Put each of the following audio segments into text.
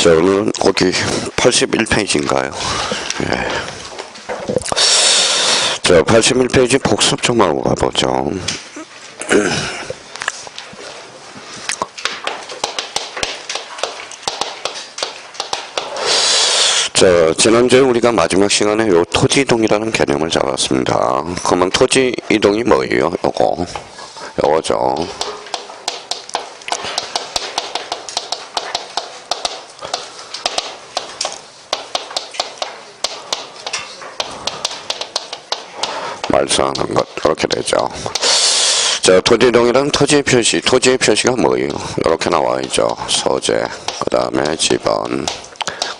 자, 오늘은 거기 81페이지인가요? 예. 자, 81페이지 복습 좀 하고 가보죠. 자, 지난주에 우리가 마지막 시간에 요 토지이동이라는 개념을 잡았습니다. 그러면 토지이동이 뭐예요? 요거죠. 말소하는 것, 이렇게 되죠. 자, 토지이동이란 토지의 표시, 토지의 표시가 뭐예요? 이렇게 나와 있죠. 소재, 그 다음에 지번,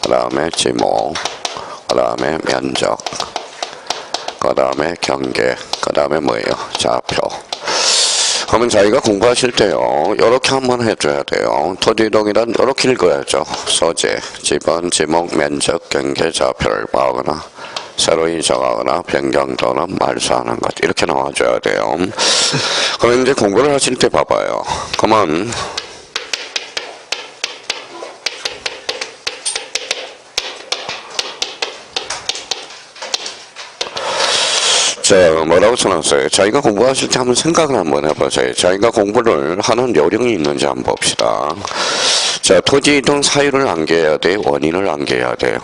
그 다음에 지목, 그 다음에 면적, 그 다음에 경계, 그 다음에 뭐예요? 좌표. 그러면 자기가 공부하실 때요, 이렇게 한번 해줘야 돼요. 토지이동이란 이렇게 읽어야죠. 소재, 지번, 지목, 면적, 경계, 좌표를 봐거나 새로이 정하거나 변경 또는 말소하는 것, 이렇게 나와줘야 돼요. 그럼 이제 공부를 하실 때 봐봐요. 그러면 자, 뭐라고 써놨어요? 자기가 공부하실 때 한번 생각을 한번 해보세요. 자기가 공부를 하는 요령이 있는지 한번 봅시다. 자, 토지이동 사유를 암기해야 돼요? 원인을 암기해야 돼요?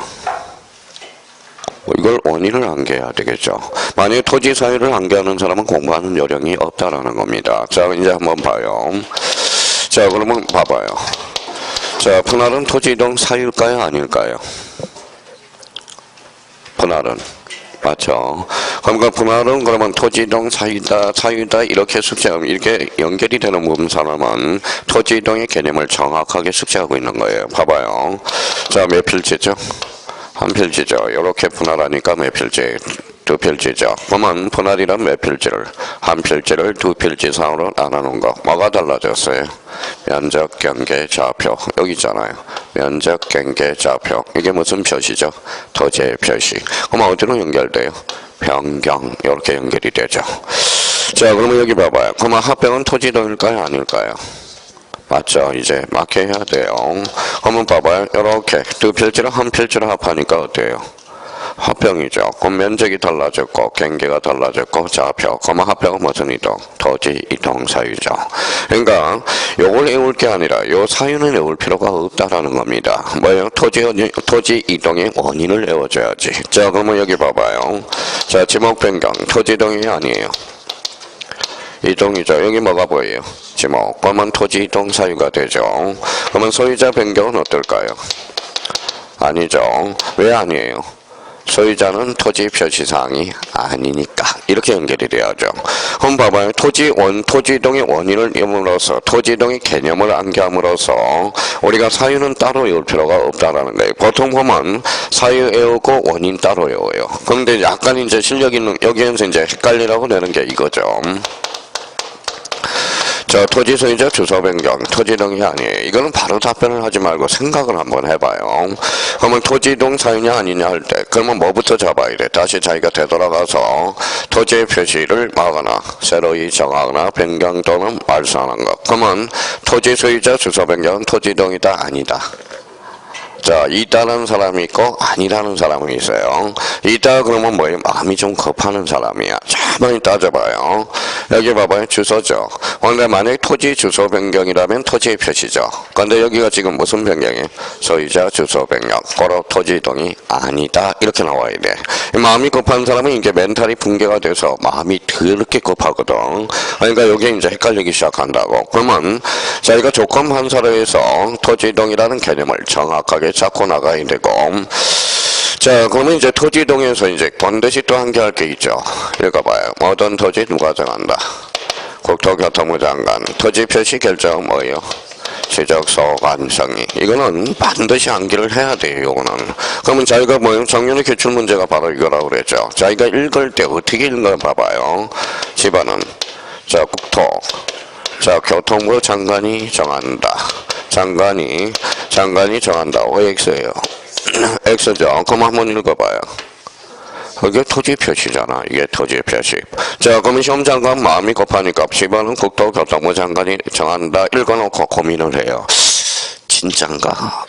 이걸 원인을 암기해야 되겠죠. 만약에 토지 사유를 암기하는 사람은 공부하는 요령이 없다라는 겁니다. 자, 이제 한번 봐요. 자, 그러면 봐봐요. 자, 분할은 토지이동 사유일까요? 아닐까요? 분할은. 맞죠. 그럼 그 분할은 그러면 토지이동 사유다 이렇게 숙제하면 이렇게 연결이 되는 부분 사람은 토지이동의 개념을 정확하게 숙제하고 있는 거예요. 봐봐요. 자, 몇 필지죠? 한 필지죠. 이렇게 분할하니까 몇 필지? 두 필지죠. 그러면 분할이란 몇 필지를? 한 필지를 두 필지 상으로 나누는 거. 뭐가 달라졌어요? 면적, 경계, 좌표. 여기 있잖아요. 면적, 경계, 좌표. 이게 무슨 표시죠? 토지의 표시. 그러면 어디로 연결돼요? 변경. 이렇게 연결이 되죠. 자, 그러면 여기 봐봐요. 그러면 합병은 토지이동일까요? 아닐까요? 맞죠. 이제 맞게 해야 돼요. 한번 봐봐요. 이렇게 두 필지를 한 필지를 합하니까 어때요? 합병이죠. 그럼 면적이 달라졌고 경계가 달라졌고 좌표. 그러면 합병은 무슨 이동? 토지 이동 사유죠. 그러니까 요걸 외울 게 아니라 요 사유는 외울 필요가 없다라는 겁니다. 뭐예요? 토지 이동의 원인을 외워줘야지. 자, 그러면 여기 봐봐요. 자, 지목 변경 토지 이동이 아니에요. 이동이죠. 여기 뭐가 보여요? 지목. 그러면 토지 이동 사유가 되죠. 그러면 소유자 변경은 어떨까요? 아니죠. 왜 아니에요? 소유자는 토지 표시사항이 아니니까 이렇게 연결이 돼야죠. 그럼 봐봐요. 토지 이동의 원인을 외움으로써 토지 이동의 개념을 암기함으로써 우리가 사유는 따로 외울 필요가 없다라는 거예요. 보통 보면 사유 외우고 원인 따로 외워요. 그런데 약간 이제 실력 있는 여기에서 이제 헷갈리라고 내는 게 이거죠. 자, 토지 소유자 주소 변경, 토지이동이 아니에요. 이거는 바로 답변을 하지 말고 생각을 한번 해봐요. 그러면 토지이동 사유냐 아니냐 할 때 그러면 뭐부터 잡아야 돼? 다시 자기가 되돌아가서 토지의 표시를 막거나 새로이 정하거나 변경 또는 말소하는 것. 그러면 토지 소유자 주소 변경은 토지이동이다 아니다? 자, 있다는 사람이 있고 아니라는 사람이 있어요. 있다 그러면 뭐예요? 마음이 좀 급하는 사람이야. 가만히 따져봐요. 여기 봐봐요. 주소죠. 근데 만약에 토지 주소 변경이라면 토지의 표시죠. 근데 여기가 지금 무슨 변경이에요? 소유자 주소 변경. 고로 토지 이동이 아니다. 이렇게 나와야 돼. 마음이 급한 사람은 이게 멘탈이 붕괴가 돼서 마음이 더럽게 급하거든. 그러니까 여기 이제 헷갈리기 시작한다고. 그러면 자기가 조건 판사로 해서 토지 이동이라는 개념을 정확하게 잡고 나가야 되고, 자, 그러면 이제 토지이동에서 이제 반드시 또 한 개 할 게 있죠. 읽어봐요. 모든 토지 누가 정한다? 국토교통부 장관. 토지 표시 결정 뭐예요? 지적소관성의. 이거는 반드시 암기를 해야 돼요. 요거는. 그러면 자기가 뭐예요? 작년에 기출 문제가 바로 이거라고 그랬죠. 자기가 읽을 때 어떻게 읽는 거 봐봐요. 집안은 자, 국토. 자, 교통부 장관이 정한다. 장관이 정한다. OX예요. X죠. 그럼 한번 읽어봐요. 그게 토지 표시잖아. 이게 토지 표시. 자, 그러면 시험장관 마음이 급하니까 집안은 국토교통부 장관이 정한다. 읽어놓고 고민을 해요. 진짠가?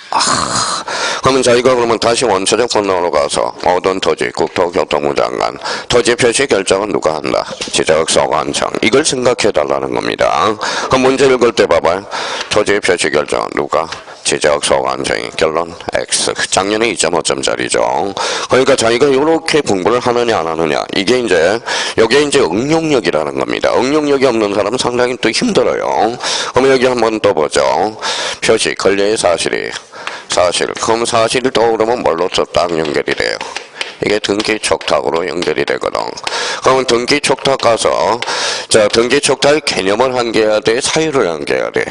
그러면 자기가 그러면 다시 원초적 번호로 가서 모든 토지, 국토교통부 장관, 토지 표시 결정은 누가 한다? 지적소관청. 이걸 생각해 달라는 겁니다. 그럼 문제 읽을 때 봐봐요. 토지 표시 결정은 누가? 지적소관청이. 결론 X. 작년에 2.5점짜리죠. 그러니까 자기가 이렇게 공부를 하느냐 안 하느냐. 이게 이제 응용력이라는 겁니다. 응용력이 없는 사람은 상당히 또 힘들어요. 그럼 여기 한번 또 보죠. 표시, 권리의 사실이. 사실. 그럼 사실이 떠오르면 뭘로 딱 연결이 돼요? 이게 등기촉탁으로 연결이 되거든. 그러면 등기촉탁 가서, 자, 등기촉탁의 개념을 한계해야 돼? 사유를 한계해야 돼?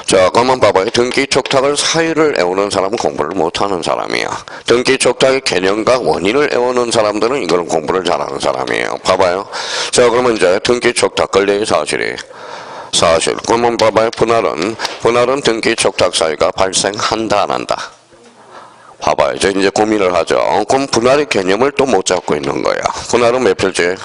자, 그러면 봐봐요. 등기촉탁을 사유를 애우는 사람은 공부를 못하는 사람이야. 등기촉탁의 개념과 원인을 애우는 사람들은 이걸 공부를 잘하는 사람이에요. 봐봐요. 자, 그러면 이제 등기촉탁 권리의 사실이. 사실. 그러면 봐봐요. 분할은 등기촉탁 사유가 발생한다, 안 한다? 봐봐요. 이제 고민을 하죠. 그럼 분할의 개념을 또 못 잡고 있는 거야. 분할은 몇 필지?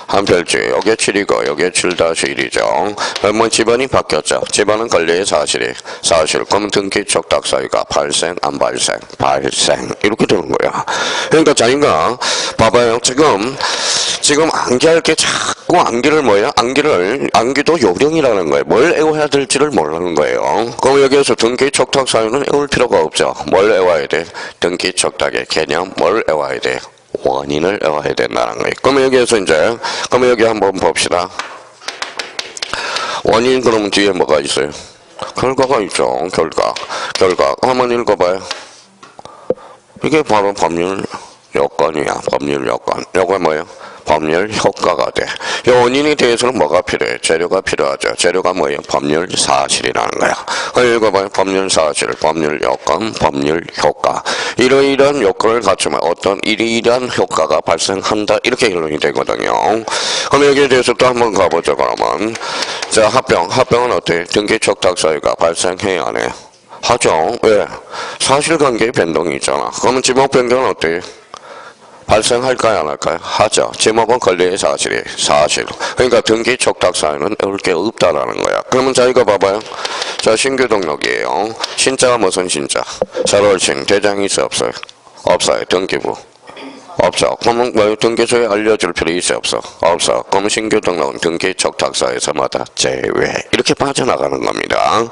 한 필지. 여기에 7이고 여기에 7-1이죠. 그러면 집안이 바뀌었죠. 집안은 권리의 사실이. 사실. 그럼 등기촉탁 사유가 발생, 안 발생? 발생. 이렇게 되는 거야. 그러니까 자기가 봐봐요. 지금 암기할 게 자꾸 암기를 뭐야? 암기도 요령이라는 거예요. 뭘 애워야 될지를 모르는 거예요. 그럼 여기에서 등기촉탁 사유는 애울 필요가 없죠. 뭘 애워야 돼? 등기촉탁의 개념, 뭘 애워야 돼? 원인을 애워야 된다는 거예요. 그러면 여기에서 그러면 여기 한번 봅시다. 원인 그러면 뒤에 뭐가 있어요? 결과가 있죠. 결과. 한번 읽어봐요. 이게 바로 법률 요건이야. 법률 요건. 요건 뭐예요? 법률 효과가 돼. 이 원인에 대해서는 뭐가 필요해? 재료가 필요하죠. 재료가 뭐예요? 법률 사실이라는 거야. 읽어봐요. 법률 사실, 법률 요건, 법률 효과. 이러이러한 요건을 갖추면 어떤 이러이러한 효과가 발생한다. 이렇게 결론이 되거든요. 그럼 여기에 대해서 또 한번 가보죠. 그러면 자, 합병은 어때? 등기촉탁 사유가 발생해야 안 해요? 하죠. 왜? 사실관계의 변동이 있잖아. 그러면 지목 변경은 어때? 발생할까요, 안 할까요? 하죠. 제목은 권리의 사실이. 사실. 그러니까 등기촉탁 사유는 애울 게 없다라는 거야. 그러면 자, 이거 봐봐요. 자, 신규 등록이에요. 신자가 무슨 신자? 새로울신. 대장이 있어, 없어요? 없어요. 등기부. 없어. 그러면 뭐 등기소에 알려줄 필요 있어, 없어? 없어. 그럼 신규 등록은 등기촉탁사에서마다 제외. 이렇게 빠져나가는 겁니다.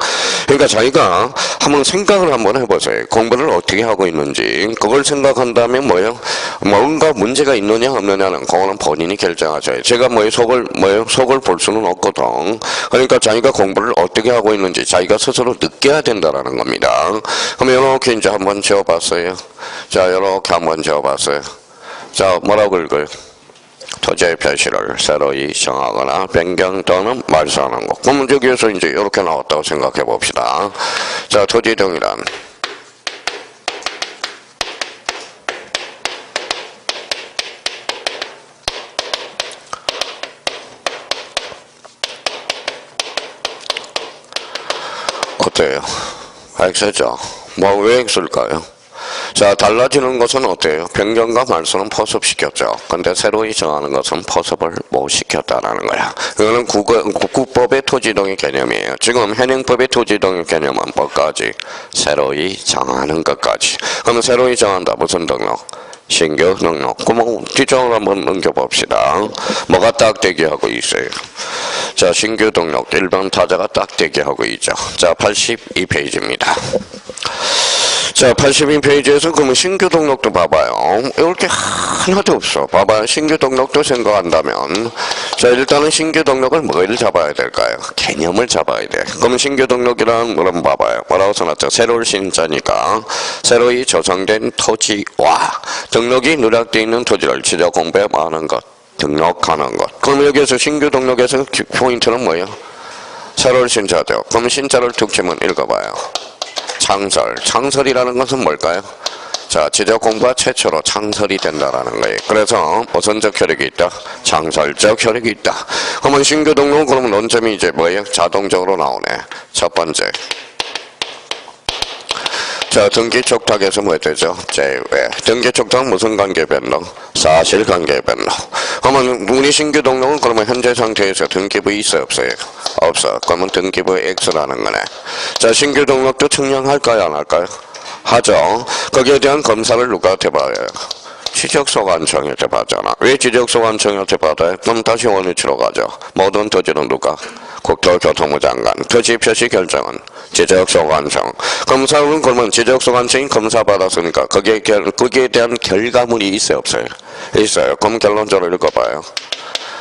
그러니까 자기가 한번 생각을 한번 해보세요. 공부를 어떻게 하고 있는지. 그걸 생각한다면 뭐예요? 뭔가 문제가 있느냐 없느냐는 그거는 본인이 결정하셔요. 제가 속을 볼 수는 없거든. 그러니까 자기가 공부를 어떻게 하고 있는지 자기가 스스로 느껴야 된다라는 겁니다. 그럼 이렇게 이제 한번 지어봤어요. 자, 이렇게 한번 지어봤어요. 자, 뭐라고 읽어요? 토지의 표시를 새로이 정하거나 변경 또는 말소하는 것. 그러면 여기에서 이제 이렇게 나왔다고 생각해 봅시다. 자, 토지 등이란 어때요? X죠. 왜 X일까요? 자, 달라지는 것은 어때요? 변경과 말소는 포섭시켰죠. 근데 새로이 정하는 것은 포섭을 못 시켰다라는 거야. 이거는 국법의 토지동의 개념이에요. 지금 현행법의 토지동의 개념은 뭐까지? 새로이 정하는 것까지. 그러면 새로이 정한다. 무슨 등록? 신규 등록. 그럼 뒤쪽으로 한번 넘겨봅시다. 뭐가 딱 대기하고 있어요? 자, 신규 등록 1번 타자가 딱 대기하고 있죠. 자, 82페이지입니다. 자, 82페이지에서 그러면 신규 등록도 봐봐요. 이렇게 하나도 없어. 봐봐요. 신규 등록도 생각한다면 자, 일단은 신규 등록을 뭘 잡아야 될까요? 개념을 잡아야 돼. 그러면 신규 등록이라는 뭐라고 봐봐요. 뭐라고 써놨죠? 새로운 신자니까 새로이 조성된 토지와 등록이 누락되어 있는 토지를 지적 공부하는 것. 등록하는 것. 그럼 여기에서 신규 등록에서 포인트는 뭐예요? 새로운 신자죠. 그럼 신자를 툭 치면 읽어봐요. 창설이라는 것은 뭘까요? 자, 지적 공부가 최초로 창설이 된다라는 거예요. 그래서 무슨적 효력이 있다? 창설적 효력이 있다. 그러면 신규 등록은 그러면 논점이 이제 뭐예요? 자동적으로 나오네. 첫 번째. 자, 등기촉탁에서 뭐 되죠? 제외. 등기촉탁은 무슨 관계 변동? 사실관계 변동. 그러면 우리 신규 등록은 그러면 현재 상태에서 등기부 있어 없어요? 없어. 그러면 등기부 X라는 거네. 자, 신규 등록도 측량할까요 안 할까요? 하죠. 거기에 대한 검사를 누구한테 받아요? 지적소관청한테 받잖아. 왜 지적소관청한테 받아요? 그럼 다시 원위치로 가죠. 모든 토지는 누가? 국토교통부 장관. 토지 표시 결정은 지적소관청. 검사는 그러면 지적소관청이 검사 받았으니까 거기에 대한 결과물이 있어요, 없어요? 있어요. 그럼 결론적으로 읽어봐요.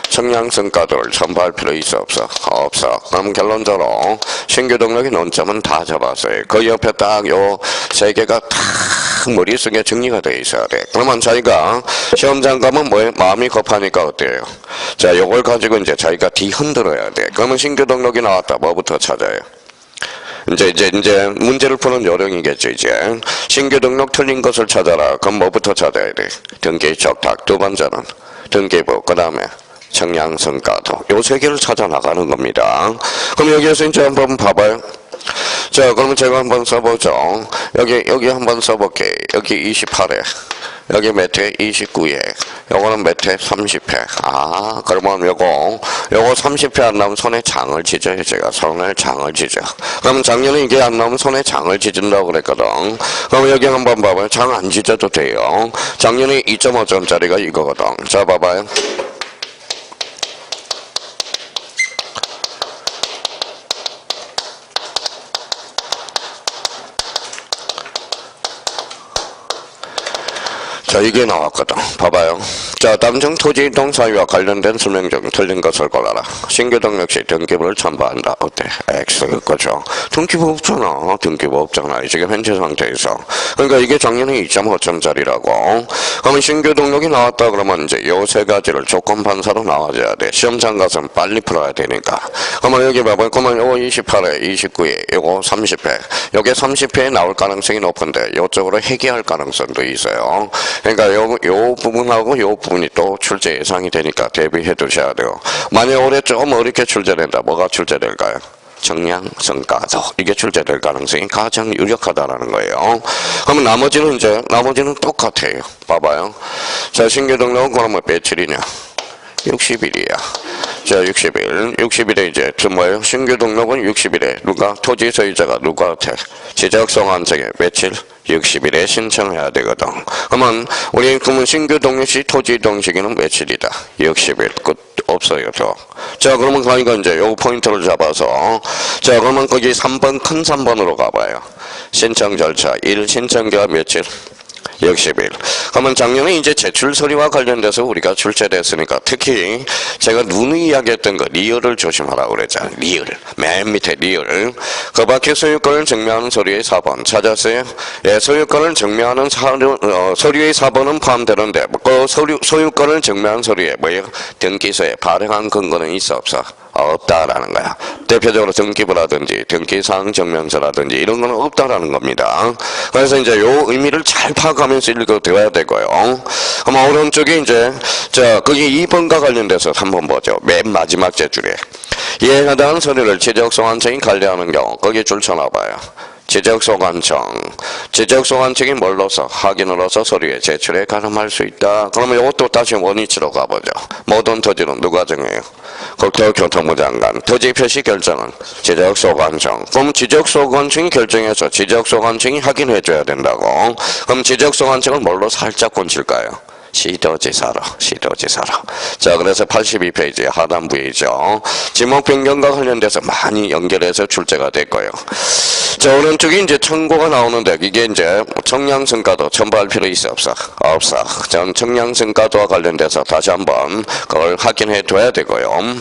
청량성가도를 첨부할 필요 있어 없어? 없어. 그럼 결론적으로 신규 등록의 논점은 다 잡았어요. 그 옆에 딱 요 세 개가 딱 머릿속에 정리가 돼 있어야 돼. 그러면 자기가 시험장 가면 뭐에 마음이 급하니까 어때요? 자, 요걸 가지고 이제 자기가 뒤흔들어야 돼. 그러면 신규 등록이 나왔다. 뭐부터 찾아요? 이제 문제를 푸는 요령이겠죠, 이제. 신규 등록 틀린 것을 찾아라. 그럼 뭐부터 찾아야 돼? 등기 적탁. 두 번째는 등기부. 그 다음에 청량성가도. 요 세 개를 찾아 나가는 겁니다. 그럼 여기에서 이제 한번 봐봐요. 자, 그러면 제가 한번 써보죠. 여기 한번 써볼게. 여기 28회. 여기 몇 회? 29회. 요거는 몇 회? 30회. 아, 그러면 요거 30회 안 나오면 손에 장을 지져요. 제가 손에 장을 지져. 그러면 작년에 이게 안 나오면 손에 장을 지진다고 그랬거든. 그럼 여기 한번 봐봐요. 장 안 지져도 돼요. 작년에 2.5점짜리가 이거거든. 자, 봐봐요. 자, 이게 나왔거든. 봐봐요. 자, 남정 토지 이동 사유와 관련된 설명 중 틀린 것을 골라라. 신규 등록 시 등기부를 첨부한다. 어때? X 거죠. 등기부 없잖아. 등기부 없잖아. 지금 현재 상태에서. 그러니까 이게 작년에 2.5점짜리라고. 그러면 신규 등록이 나왔다 그러면 이제 요 세 가지를 조건 판사로 나와줘야 돼. 시험장 가서는 빨리 풀어야 되니까. 그러면 여기 봐봐요. 그러면 요거 28회, 29회, 요거 30회. 요게 30회에 나올 가능성이 높은데 요쪽으로 해결할 가능성도 있어요. 그러니까 요 부분하고 요 부분이 또 출제 예상이 되니까 대비해 두셔야 돼요. 만약 올해 좀 어렵게 출제된다. 뭐가 출제될까요? 청량성가도. 이게 출제될 가능성이 가장 유력하다라는 거예요. 그러면 나머지는 똑같아요. 봐봐요. 자, 신규 등록은 그러면 며칠이냐? 60일이야. 자, 60일. 60일에 이제, 뭐예요? 신규 등록은 60일에. 누가? 토지 소유자가 누구한테? 지적소관청에 며칠? 60일에 신청해야 되거든. 그러면, 그러면 신규 등록 시 토지 이동 시기는 며칠이다? 60일. 끝. 없어요, 더. 자, 그러면 그러니까 이제 요 포인트를 잡아서. 자, 그러면 거기 3번, 큰 3번으로 가봐요. 신청 절차. 1. 신청기가 며칠? 60일. 그러면 작년에 이제 제출 서류와 관련돼서 우리가 출제됐으니까 특히 제가 누누이 이야기했던 거 리얼을 조심하라고 그랬잖아요. 리얼. 맨 밑에 리얼. 그 밖에 소유권을 증명하는 서류의 4번 찾았어요? 예, 소유권을 증명하는 서류의 4번은 포함되는데 그 소유권을 증명하는 서류에 뭐예요? 등기소에 발행한 근거는 있어 없어? 없다라는 거야. 대표적으로 등기부라든지 등기사항 증명서라든지 이런 거는 없다라는 겁니다. 그래서 이제 요 의미를 잘 파악하면서 읽어둬야 되고요. 그럼 오른쪽에 이제 거기 2번과 관련돼서 한번 보죠. 맨 마지막 제줄에 이에 해당하는 서류를 지적소관청이 관리하는 경우 거기에 줄 쳐놔봐요. 지적소관청이 뭘로서? 확인으로서 서류에 제출에 가름할 수 있다. 그러면 이것도 다시 원위치로 가보죠. 모든 토지는 누가 정해요? 국토교통부 장관. 토지 표시 결정은 지적소관청. 그럼 지적소관청이 결정해서 지적소관청이 확인해줘야 된다고. 그럼 지적소관청은 뭘로 살짝 곤칠까요? 시도지사로. 자, 그래서 82페이지 하단부에 있죠. 지목 변경과 관련돼서 많이 연결해서 출제가 됐고요. 자, 오른쪽에 이제 청구가 나오는데 이게 이제 청량성가도 첨부할 필요 있어 없어? 없어. 전 청량성가도와 관련돼서 다시 한번 그걸 확인해 둬야 되고요.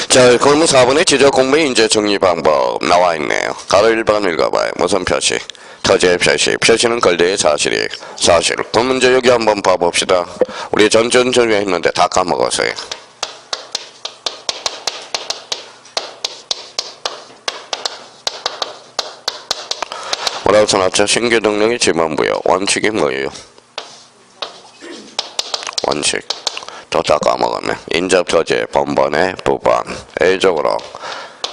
자, 그러면 4번에 지적공무의 인재 정리 방법 나와 있네요. 가로 1번 읽어봐요. 무슨 표시? 토지의 표시. 표시는 권리의 사실. 그럼 문제 여기 한번 봐봅시다. 우리 전전전에 했는데 다 까먹었어요. 뭐라고 써놨죠? 신규 등록의 지문부여. 원칙이 뭐예요? 원칙. 또 다 까먹었네. 인접토지의 번번의 부분.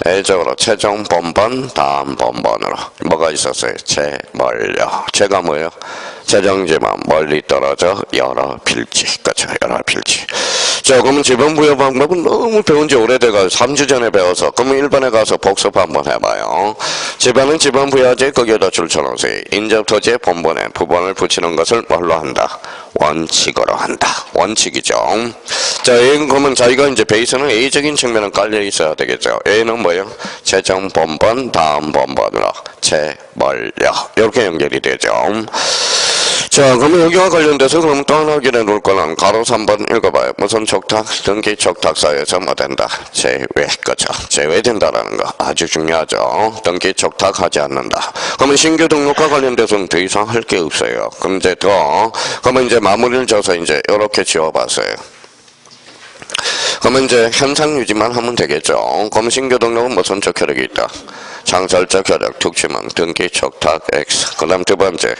A적으로 최종 번번 다음 번번으로 뭐가 있었어요? 채 멀려. 채가 뭐예요? 재정지만 멀리 떨어져 여러 필지. 그렇죠. 여러 필지. 자, 그러면 지번 부여 방법은 너무 배운 지 오래돼가 3주 전에 배워서 그러면 1번에 가서 복습 한번 해봐요. 지번은 지번 부여제 거기에다 줄 쳐놓으세요. 인접 토지의 본번에 부번을 붙이는 것을 뭘로 한다? 원칙으로 한다. 원칙이죠. 자, A는 그러면 자기가 이제 베이스는 A적인 측면은 깔려 있어야 되겠죠. A는 뭐예요? 최종 본번, 다음 본번으로 재멀려. 이렇게 연결이 되죠. 자, 그러면 여기와 관련돼서 그럼 또 하나 확인해 놓을 거는 가로 3번 읽어봐요. 무슨 촉탁, 등기 촉탁 사유에서 뭐 된다? 제외, 그죠? 제외된다라는 거 아주 중요하죠. 등기 촉탁 하지 않는다. 그러면 신규 등록과 관련돼서는 더 이상 할 게 없어요. 그럼 이제 그러면 이제 마무리를 져서 이제 이렇게 지워봤어요. 그러면 이제 현상 유지만 하면 되겠죠. 그럼 신규 등록은 무슨 적 효력이 있다? 창설적 효력, 특징은 등기 촉탁 X. 그 다음 두 번째.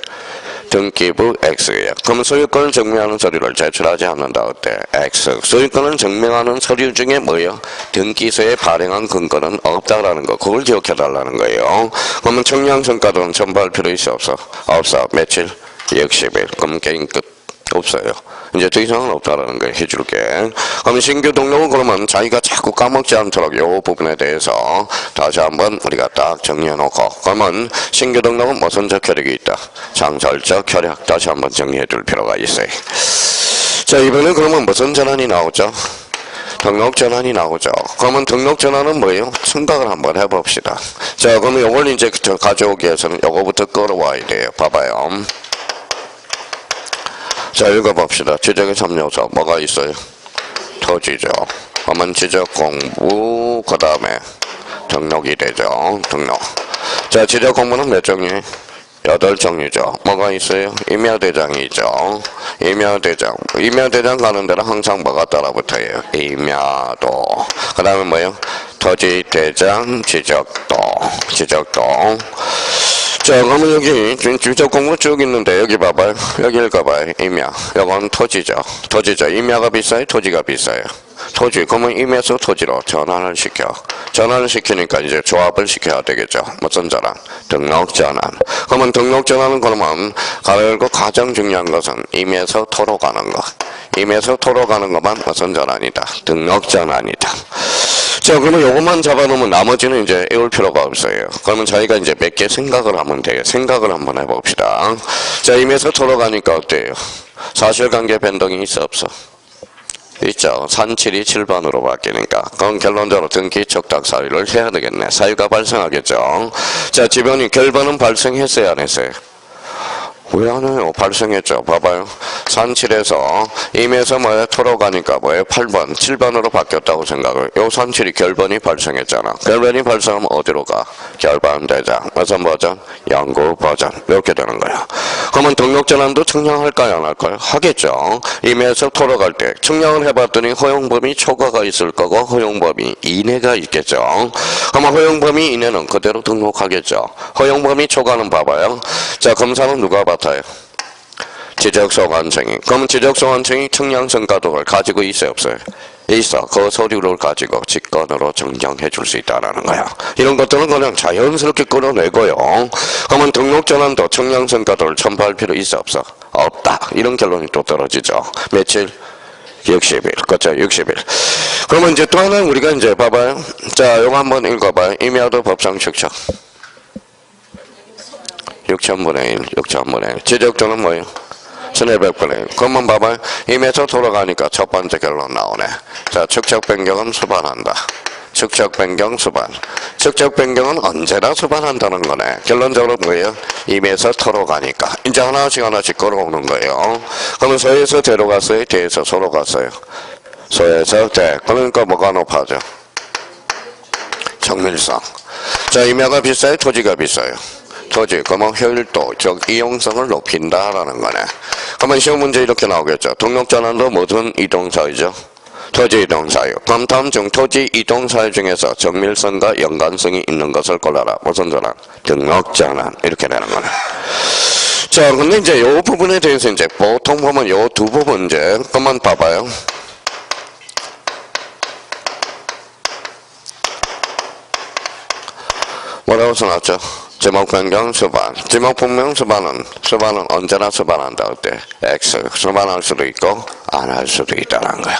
등기부 X예요. 그러면 소유권을 증명하는 서류를 제출하지 않는다. 어때? X. 소유권을 증명하는 서류 중에 뭐예요? 등기소에 발행한 근거는 없다라는 거. 그걸 기억해달라는 거예요. 그러면 청량성과도는 전부할 필요 있어? 없어? 없어. 며칠? 60일. 그럼 게임 끝. 없어요. 이제 더 이상은 없다라는 거 해줄게. 그럼 신규 등록은 그러면 자기가 자꾸 까먹지 않도록 이 부분에 대해서 다시 한번 우리가 딱 정리해놓고 그러면 신규 등록은 무슨 적 효력이 있다? 창설적 효력 다시 한번 정리해둘 필요가 있어요. 자, 이번에 그러면 무슨 전환이 나오죠? 등록 전환이 나오죠. 그러면 등록 전환은 뭐예요? 생각을 한번 해봅시다. 자, 그러면 이걸 이제 가져오기 위해서는 요거부터 끌어와야 돼요. 봐봐요. 자, 읽어봅시다. 지적의 3요소 뭐가 있어요? 토지죠. 그러면 지적 공부 그 다음에 등록이 되죠. 등록. 자, 지적 공부는 몇 종류? 8종류죠. 뭐가 있어요? 임야대장이죠. 임야대장. 임야대장 가는 데는 항상 뭐가 따라붙어요? 임야도. 그 다음에 뭐예요? 토지대장, 지적도. 지적도. 자, 그러면 여기 지적 공부 쭉 있는데 여기 봐봐요. 여기 읽어봐요. 임야. 이건 토지죠. 토지죠. 임야가 비싸요? 토지가 비싸요? 토지. 그러면 임야에서 토지로 전환을 시켜. 전환을 시키니까 이제 조합을 시켜야 되겠죠. 무슨 전환? 등록 전환. 그러면 등록 전환은 그러면 가르고 가장 중요한 것은 임야에서 토로 가는 것. 임야에서 토로 가는 것만 무슨 전환이다? 등록 전환이다. 자, 그러면 요것만 잡아놓으면 나머지는 이제 외울 필요가 없어요. 그러면 저희가 이제 몇 개 생각을 하면 돼요. 생각을 한번 해봅시다. 자, 임에서 돌아가니까 어때요? 사실관계 변동이 있어 없어? 있죠. 산칠이 7번으로 바뀌니까. 그럼 결론적으로 등기 촉탁 사유를 해야 되겠네. 사유가 발생하겠죠. 자, 지번이 결번은 발생했어요, 안 했어요? 왜 안 해요? 발생했죠. 봐봐요. 산칠에서 임에서 뭐에 토로 가니까 뭐에 8번, 7번으로 바뀌었다고 생각을. 요 산칠이 결번이 발생했잖아. 결번이 발생하면 어디로 가? 결번 대장. 무슨 버전? 연구 버전. 이렇게 되는 거야. 그러면 등록 전환도 청량할까요? 안 할까요? 하겠죠. 임에서 토로 갈 때 청량을 해봤더니 허용범위 초과가 있을 거고 허용범위 이내가 있겠죠. 그러면 허용범위 이내는 그대로 등록하겠죠. 허용범위 초과는 봐봐요. 자, 검사는 누가 맡아요? 지적소관청이. 그럼 지적소관청이 청량성가도를 가지고 있어요? 없어요? 있어. 그 서류를 가지고 직권으로 정정해 줄 수 있다는 거야. 이런 것들은 그냥 자연스럽게 끌어내고요. 그러면 등록전환도 청량성가도를 첨부할 필요 있어? 없어? 없다. 이런 결론이 또 떨어지죠. 며칠? 60일. 그렇죠. 60일. 그러면 이제 또 하나 우리가 이제 봐봐요. 자, 요거 한번 읽어봐요. 임야도 법상 축척. 6,000분의 1, 6,000분의 1. 지적도는 뭐예요? 1,200분의 1. 그러면 봐봐요. 임에서 돌아가니까 첫 번째 결론 나오네. 자, 축척 변경은 수반한다. 축척 변경 수반. 축척 변경은 언제나 수반한다는 거네. 결론적으로 뭐예요? 임에서 토로 가니까. 이제 하나씩 하나씩 걸어오는 거예요. 그러면 소에서 대로 갔어요? 대에서 소로 갔어요? 소에서 대. 그러니까 뭐가 높아져? 정밀성. 자, 임야가 비싸요? 토지가 비싸요? 토지, 그러면 효율도, 즉 이용성을 높인다라는 거네. 그러면 시험 문제 이렇게 나오겠죠. 등록전환도 모든 이동사유죠. 토지 이동사유. 그럼 다음 중 토지 이동사유 중에서 정밀성과 연관성이 있는 것을 골라라. 무슨 전환? 등록전환. 이렇게 되는 거네. 자, 근데 이제 요 부분에 대해서 이제 보통 보면 요 두 부분 이제 그만 봐봐요. 뭐라고 써놨죠? 지목 변경 수반. 지목 분명 수반은 언제나 수반한다. 어때? X. 수반할 수도 있고 안 할 수도 있다는 거야.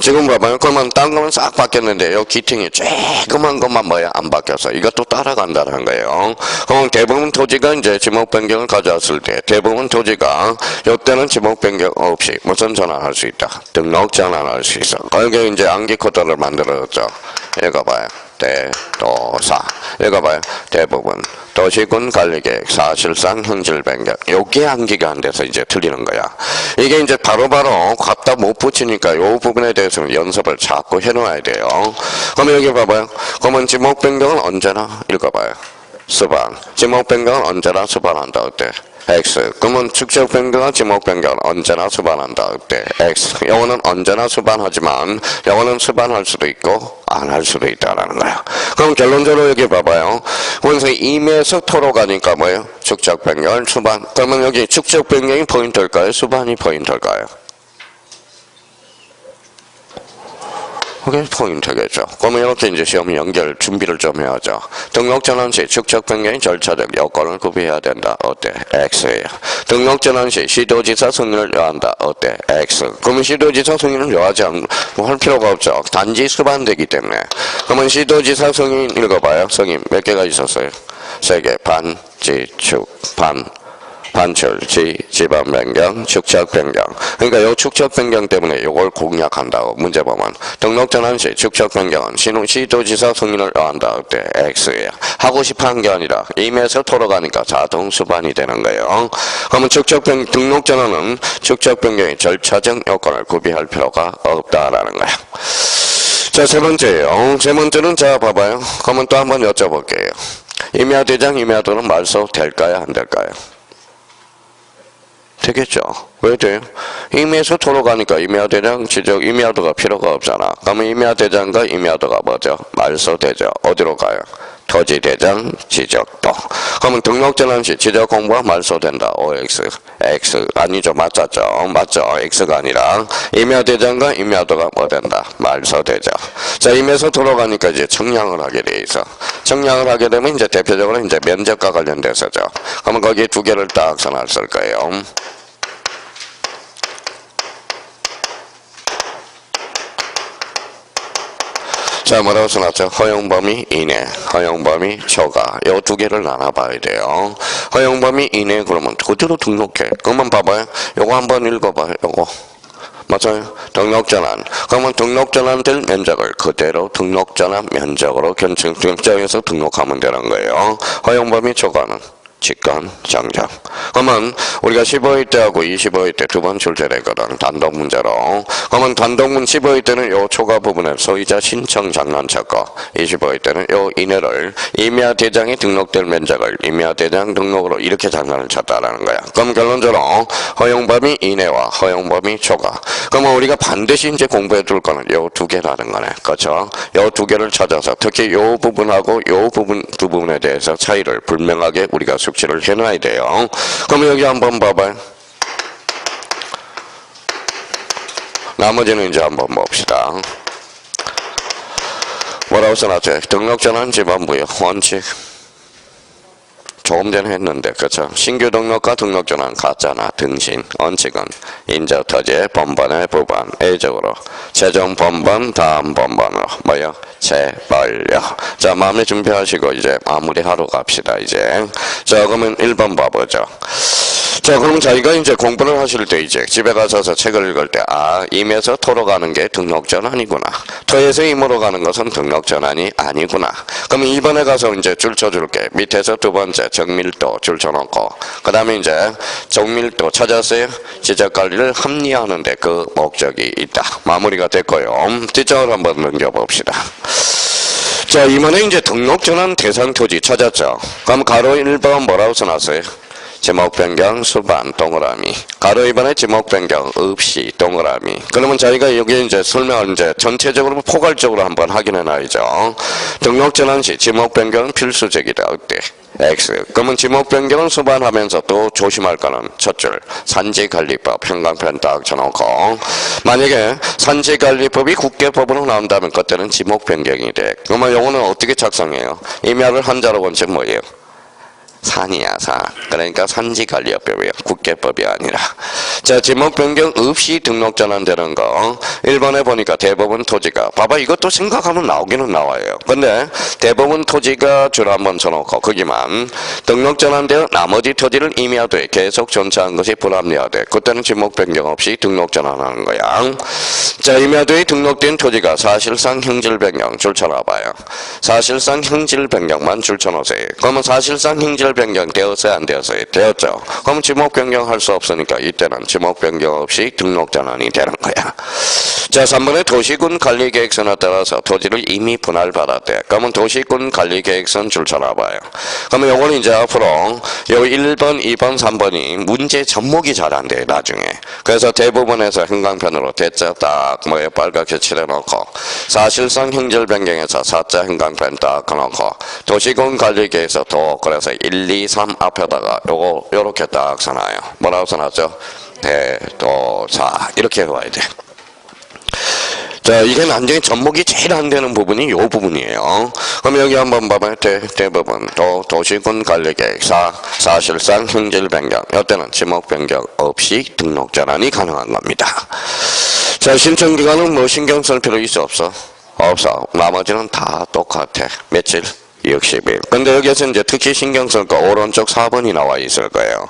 지금 봐봐요. 그러면 딴 거는 싹 바뀌었는데 요 기팅이 조그만 것만 뭐야? 안 바뀌었어. 이것도 따라간다는 거예요. 그럼 대부분 토지가 이제 지목 변경을 가져왔을 때 대부분 토지가 요때는 지목 변경 없이 무슨 전환할 수 있다. 등록 전환할 수 있어. 거기에 이제 암기 코드를 만들어줬죠. 읽어봐요. 대도사. 읽어봐요. 대부분 도시군 관리계획 사실상 형질 변경. 요게 암기가 안 돼서 이제 틀리는 거야. 이게 이제 바로바로 갖다 못 붙이니까 요 부분에 대해서는 연습을 자꾸 해놓아야 돼요. 그러면 여기 봐봐요. 그러면 지목 변경은 언제나 읽어봐요. 수반. 지목 변경은 언제나 수반한다. 어때? X. 그러면 축적 변경과 지목 변경은 언제나 수반한다. 어때? X. 영어는 언제나 수반하지만 영어는 수반할 수도 있고 안 할 수도 있다라는 거야. 그럼 결론적으로 여기 봐봐요. 원래 임에서 토로 가니까 뭐예요? 축적 변경을 수반. 그러면 여기 축적 변경이 포인트일까요? 수반이 포인트일까요? 그게 포인트겠죠. 그러면 이렇게 이제 시험 연결 준비를 좀 해야죠. 등록 전환 시 축적 변경의 절차적 여건을 구비해야 된다. 어때? X예요. 등록 전환 시 시도지사 승인을 요한다. 어때? X. 그러면 시도지사 승인을 요하지 할 필요가 없죠. 단지 수반되기 때문에. 그러면 시도지사 승인 읽어봐요. 승인 몇 개가 있었어요? 3개. 반, 지, 축, 반출, 지방 변경, 축적 변경. 그러니까 요 축적 변경 때문에 요걸 공략한다고 문제 보면 등록 전환 시 축적 변경은 시도지사 승인을 요한다. 어때? X예요. 하고 싶어 한 게 아니라 임에서 돌아가니까 자동 수반이 되는 거예요. 그러면 등록 전환은 축적 변경의 절차적 요건을 구비할 필요가 없다라는 거야. 자, 세 번째예요. 세 번째는 자 봐봐요. 그러면 또 한번 여쭤볼게요. 임야대장, 임야도는 말소 될까요? 안 될까요? 되겠죠. 왜 돼요? 임야에서 돌아가니까 임야대장 지적 임야도가 필요가 없잖아. 그러면 임야대장과 임야도가 뭐죠? 말소되죠. 어디로 가요? 토지대장 지적도. 그러면 등록전환 시 지적 공부가 말소된다. OX. X. 아니죠. 맞았죠. 맞죠. X가 아니라 임야대장과 임야도가 뭐 된다? 말소되죠. 자, 임에서 돌아가니까 이제 청량을 하게 돼 있어. 청량을 하게 되면 이제 대표적으로 이제 면적과 관련돼서죠. 그러면 거기에 두 개를 딱 써놨을 거예요. 자, 뭐라고 써놨죠? 허용범위 이내, 허용범위 초과. 요 두 개를 나눠봐야 돼요. 허용범위 이내 그러면 그대로 등록해. 그러면 봐봐요. 요거 한번 읽어봐요. 요거. 맞아요. 등록전환. 그러면 등록전환될 면적을 그대로 등록전환 면적으로 결정해서 등록하면 되는 거예요. 허용범위 초과는 직관, 정정. 그러면 우리가 15일 때하고 25일 때 두 번 출제되거든. 단독 문제로. 그러면 단독문 15일 때는 요 초과 부분에 소유자 신청 장난쳤고 25일 때는 요 이내를 임야대장이 등록될 면적을 임야대장 등록으로 이렇게 장난을 쳤다라는 거야. 그럼 결론적으로 허용범위 이내와 허용범위 초과. 그러면 우리가 반드시 이제 공부해 둘 거는 요 두 개라는 거네. 그렇죠? 요 두 개를 찾아서 특히 요 부분하고 요 부분 두 부분에 대해서 차이를 분명하게 우리가 숙지를 해놔야 돼요. 그러면 여기 한번 봐봐요. 나머지는 이제 한번 봅시다. 뭐라고 써놨죠? 등록전환 지번부의 원칙. 조금 전에 했는데, 그쵸? 신규 등록과 등록전환 같잖아. 등신. 원칙은 인저터지의 번번의 부분. A적으로. 최종 번번, 다음 번번으로. 뭐요? 재벌려. 자, 마음에 준비하시고 이제 마무리하러 갑시다, 이제. 자, 그러면 1번 봐보죠. 자, 그럼 자기가 이제 공부를 하실 때 이제 집에 가셔서 책을 읽을 때, 아, 임에서 토로 가는 게 등록전환이구나. 토에서 임으로 가는 것은 등록전환이 아니구나. 그럼 2번에 가서 이제 줄 쳐줄게. 밑에서 두 번째 정밀도 줄 쳐놓고, 그 다음에 이제 정밀도 찾았어요? 지적관리를 합리화하는데 그 목적이 있다. 마무리가 됐고요. 뒷장을 한번 넘겨봅시다. 자, 이번에 이제 등록전환 대상 토지 찾았죠. 그럼 가로 1번 뭐라고 써놨어요? 지목 변경 수반 동그라미. 가로 2번에 지목 변경 없이 동그라미. 그러면 저희가 여기 이제 설명을 이제 전체적으로 포괄적으로 한번 확인해 놔야죠. 등록 전환 시 지목 변경은 필수적이다. 어때? X. 그러면 지목 변경을 수반하면서 또 조심할 거는 첫 줄 산지관리법 형광펜 딱 쳐놓고, 만약에 산지관리법이 국계법으로 나온다면 그때는 지목 변경이 돼. 그러면 요거는 어떻게 작성해요? 임야를 한자로 본즉 뭐예요? 산이야, 산. 그러니까 산지관리법이야. 국계법이 아니라. 자, 지목 변경 없이 등록 전환되는 거. 1번에 보니까 대부분 토지가. 봐봐, 이것도 생각하면 나오기는 나와요. 근데 대부분 토지가 줄 한번 쳐놓고 거기만 등록 전환되어 나머지 토지를 임야돼 계속 전차한 것이 불합리하대. 그때는 지목 변경 없이 등록 전환하는 거야. 자, 임야도에 등록된 토지가 사실상 형질 변경 줄 쳐놔봐요. 사실상 형질 변경만 줄 쳐놓으세요. 그러면 사실상 형질 변경 되었어요, 안 되었어요? 되었죠. 그럼 지목 변경할 수 없으니까 이때는 지목 변경 없이 등록 전환이 되는 거야. 자, 3번에 도시군 관리계획서에 따라서 토지를 이미 분할받았대. 그러면 도시군 관리계획서는 줄 쳐놔봐요. 그러면 요거는 이제 앞으로 요 1번, 2번, 3번이 문제 접목이 잘 안 돼, 나중에. 그래서 대부분에서 형광펜으로 대자 딱 뭐에 빨갛게 칠해놓고 사실상 형질 변경에서 사자 형광펜 딱 해놓고 도시군 관리계획서 도 그래서 1, 2, 3 앞에다가 요렇게 딱 써놔요. 뭐라고 써놨죠? 대도사 이렇게 해와야 돼. 자, 이게 완전히 접목이 제일 안 되는 부분이 이 부분이에요. 그럼 여기 한번 봐봐요. 대부분 도시군 관리계획 사실상 형질 변경. 이때는 지목 변경 없이 등록 전환이 가능한 겁니다. 자, 신청 기간은 뭐 신경 쓸 필요 있어 없어? 없어. 나머지는 다 똑같아. 며칠? 60일. 근데 여기에서 이제 특히 신경 쓸 거 오른쪽 4번이 나와 있을 거예요.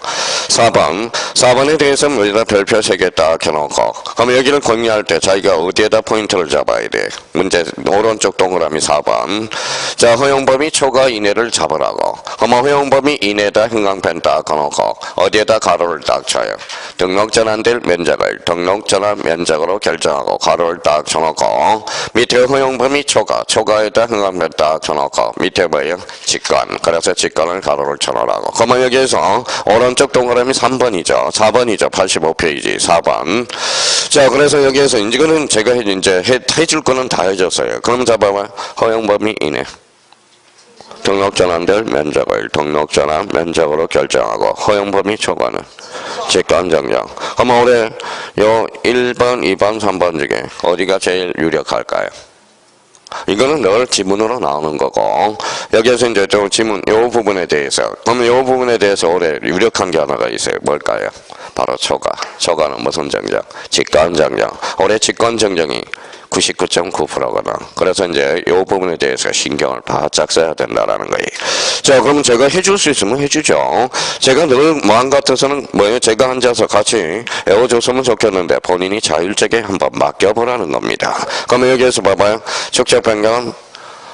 4번에 대해서 여기다 별표 3개 딱 해놓고 그럼 여기를 정리할 때 자기가 어디에다 포인트를 잡아야 돼? 문제 오른쪽 동그라미 4번. 자, 허용범위 초과 이내를 잡으라고. 그러면 허용범위 이내에다 형광펜 딱 해놓고 어디에다 가로를 딱 쳐요. 등록 전환될 면적을 등록 전환 면적으로 결정하고 가로를 딱 쳐놓고 밑에 허용범위 초과에다 형광펜 딱 쳐놓고 밑에 뭐예요? 직관. 그래서 직관을 가로를 쳐놓으라고. 그러면 여기에서 오른쪽 동그라미 3번이죠. 4번이죠. 85페이지 4번. 자, 그래서 여기에서 이거는 제가 이제 해줄 거는 다 해줬어요. 그럼 잡아봐요. 허용범위 이내. 등록 전환될 면적을 등록 전환 면적으로 결정하고 허용범위 초과는 직관 정정. 그러면 올해 요 1번, 2번, 3번 중에 어디가 제일 유력할까요? 이거는 늘 지문으로 나오는 거고 여기에서 이제 좀 지문 요 부분에 대해서 그러면 요 부분에 대해서 올해 유력한 게 하나가 있어요. 뭘까요? 바로 초과는 무슨 정정? 직관 정정. 올해 직관 정정이 99.9%거든. 그래서 이제 이 부분에 대해서 신경을 바짝 써야 된다라는 거예요. 자, 그럼 제가 해줄 수 있으면 해주죠. 제가 늘 마음 같아서는 뭐예요? 제가 앉아서 같이 애워줬으면 좋겠는데 본인이 자율적에 한번 맡겨보라는 겁니다. 그러면 여기에서 봐봐요. 축적 변경은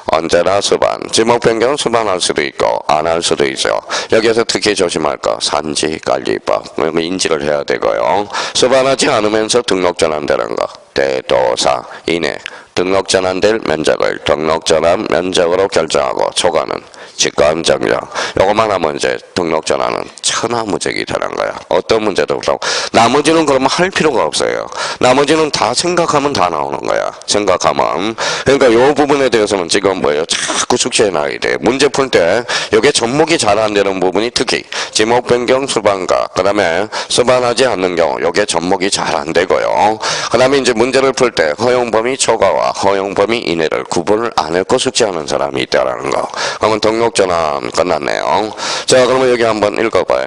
언제나 수반. 지목 변경은 수반할 수도 있고 안 할 수도 있죠. 여기에서 특히 조심할 거 산지관리법 인지를 해야 되고요. 수반하지 않으면서 등록 전환되는 거 대도사 이내 등록 전환될 면적을 등록 전환 면적으로 결정하고 초과는 직관 정정. 요것만 하면 이제 등록 전환은 천하무적이 되는 거야. 어떤 문제도 없고 나머지는 그러면 할 필요가 없어요. 나머지는 다 생각하면 다 나오는 거야. 생각하면. 그러니까 요 부분에 대해서는 지금 뭐예요? 자꾸 숙제해 놔야 돼. 문제 풀 때 요게 접목이 잘 안 되는 부분이 특히 지목 변경 수반과 그 다음에 수반하지 않는 경우 요게 접목이 잘 안 되고요. 그 다음에 이제 문제를 풀 때 허용범위 초과와 허용범위 이내를 구분을 안 했고 숙제하는 사람이 있다라는 거. 그러면 등록 전환 끝났네요. 자, 그러면 여기 한번 읽어봐요.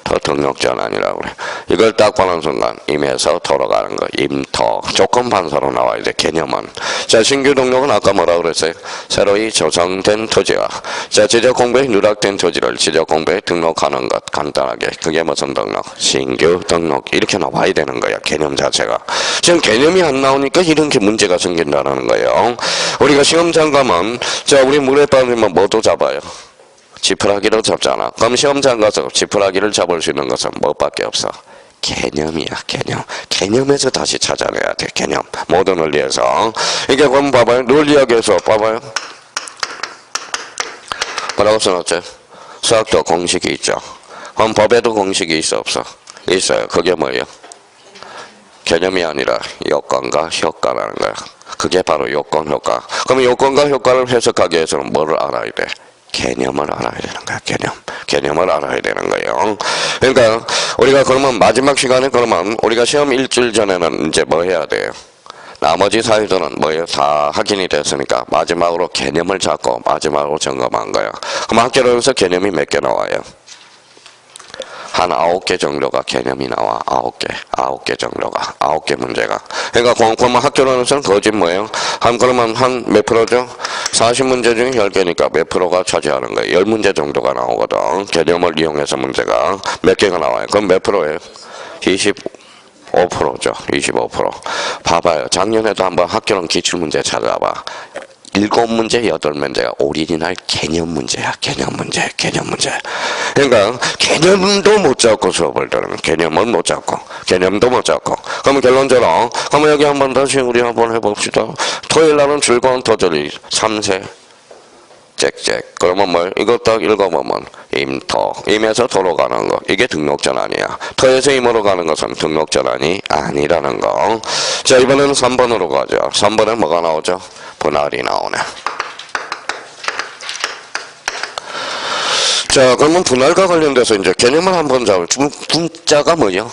더 등록 전환이라고 그래. 이걸 딱 보는 순간 임에서 돌아가는 거. 임토. 조건 반사로 나와야 돼. 개념은. 자, 신규 등록은 아까 뭐라 그랬어요? 새로이 조성된 토지와 자, 지적 공부에 누락된 토지를 지적 공부에 등록하는 것. 간단하게. 그게 무슨 등록? 신규 등록. 이렇게 나와야 되는 거야. 개념 자체가. 지금 개념이 안 나오니까 이렇게 문제가 생긴다는 거예요. 우리가 시험장 가면 자, 우리 물에 빠지면 뭐도 잡아요? 지푸라기로 잡잖아. 그럼 시험장 가서 지푸라기를 잡을 수 있는 것은 뭐밖에 없어? 개념이야, 개념. 개념에서 다시 찾아내야 돼, 개념. 모든 논리에서. 이게 그럼 봐봐요. 논리학에서 봐봐요. 뭐라고 써놨죠? 수학도 공식이 있죠. 그럼 법에도 공식이 있어, 없어? 있어요. 그게 뭐예요? 개념이 아니라 요건과 효과라는 거야. 그게 바로 요건, 효과. 그럼 요건과 효과를 해석하기 위해서는 뭐를 알아야 돼? 개념을 알아야 되는 거야. 개념을 알아야 되는 거예요. 그러니까 우리가 그러면 마지막 시간에 그러면 우리가 시험 일주일 전에는 이제 뭐 해야 돼요? 나머지 사유들은 뭐예요? 다 확인이 됐으니까 마지막으로 개념을 잡고 마지막으로 점검한 거예요. 그럼 학교론에서 개념이 몇 개 나와요? 한 9개 정도가 개념이 나와. 9개 정도가. 9개 문제가. 그러니까 그러면 학교론에서는 거짓 뭐예요? 그러면 한 몇 프로죠? 40문제 중에 10개니까 몇 프로가 차지하는 거예요? 10문제 정도가 나오거든. 개념을 이용해서 문제가 몇 개가 나와요? 그럼 몇 프로예요? 25%죠. 25%. 봐봐요. 작년에도 한번 학교론 기출문제 찾아봐. 7문제, 8문제가 올인이날 개념 문제야. 개념 문제. 그러니까 개념도 못 잡고 수업을 들으면 개념은 못 잡고 개념도 못 잡고 그러면 결론적으로 그러면 여기 한번 다시 우리 한번 해봅시다. 토요일 날은 즐거운 터전이 3세 짹짹. 그러면 뭐 이거 딱 읽어보면 임에서 도로 가는 거 이게 등록전환이야. 터에서 임으로 가는 것은 등록전환이 아니라는 거. 자, 이번에는 3번으로 가죠. 3번에 뭐가 나오죠? 분할이 나오네. 자, 그러면 분할과 관련돼서 이제 개념을 한번 잡을. 분자가 뭐요?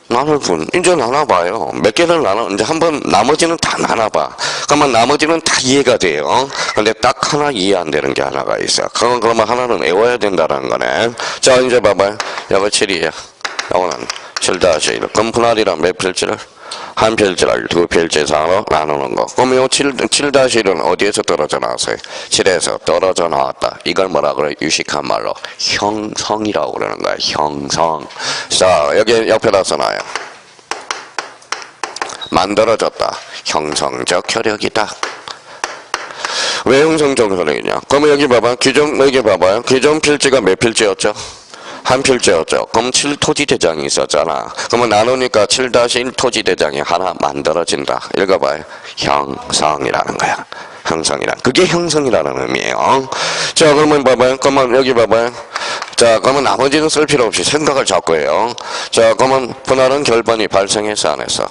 나눌 분. 이제 나눠봐요. 몇 개를 나눠, 이제 한번 나머지는 다 나눠봐. 그러면 나머지는 다 이해가 돼요. 근데 딱 하나 이해 안 되는 게 하나가 있어. 그러면 하나는 외워야 된다는 거네. 자, 이제 봐봐요. 이거 7이에요. 이거는 7-1. 그럼 분할이란 몇 필지를? 한 필지를 두 필지 이상으로 나누는 거. 그럼 요 7-1은 어디에서 떨어져 나왔어요? 7에서 떨어져 나왔다. 이걸 뭐라 그래? 유식한 말로 형성이라고 그러는 거야. 형성. 자, 여기 옆에다 써놔요. 만들어졌다. 형성적 혈액이다. 왜 형성적 혈액이냐? 그러면 여기 봐봐. 여기 봐봐요. 기존 필지가 몇 필지였죠? 한 필지였죠. 그럼 7토지대장이 있었잖아. 그러면 나누니까 7-1 토지대장이 하나 만들어진다. 읽어봐요. 형성이라는 거야. 형성이란. 그게 형성이라는 의미예요. 자, 그러면 봐봐요. 그러면 여기 봐봐요. 자, 그러면 나머지는 쓸 필요 없이 생각을 잡고 해요. 자, 그러면 분할은 결번이 발생했어, 안 했어?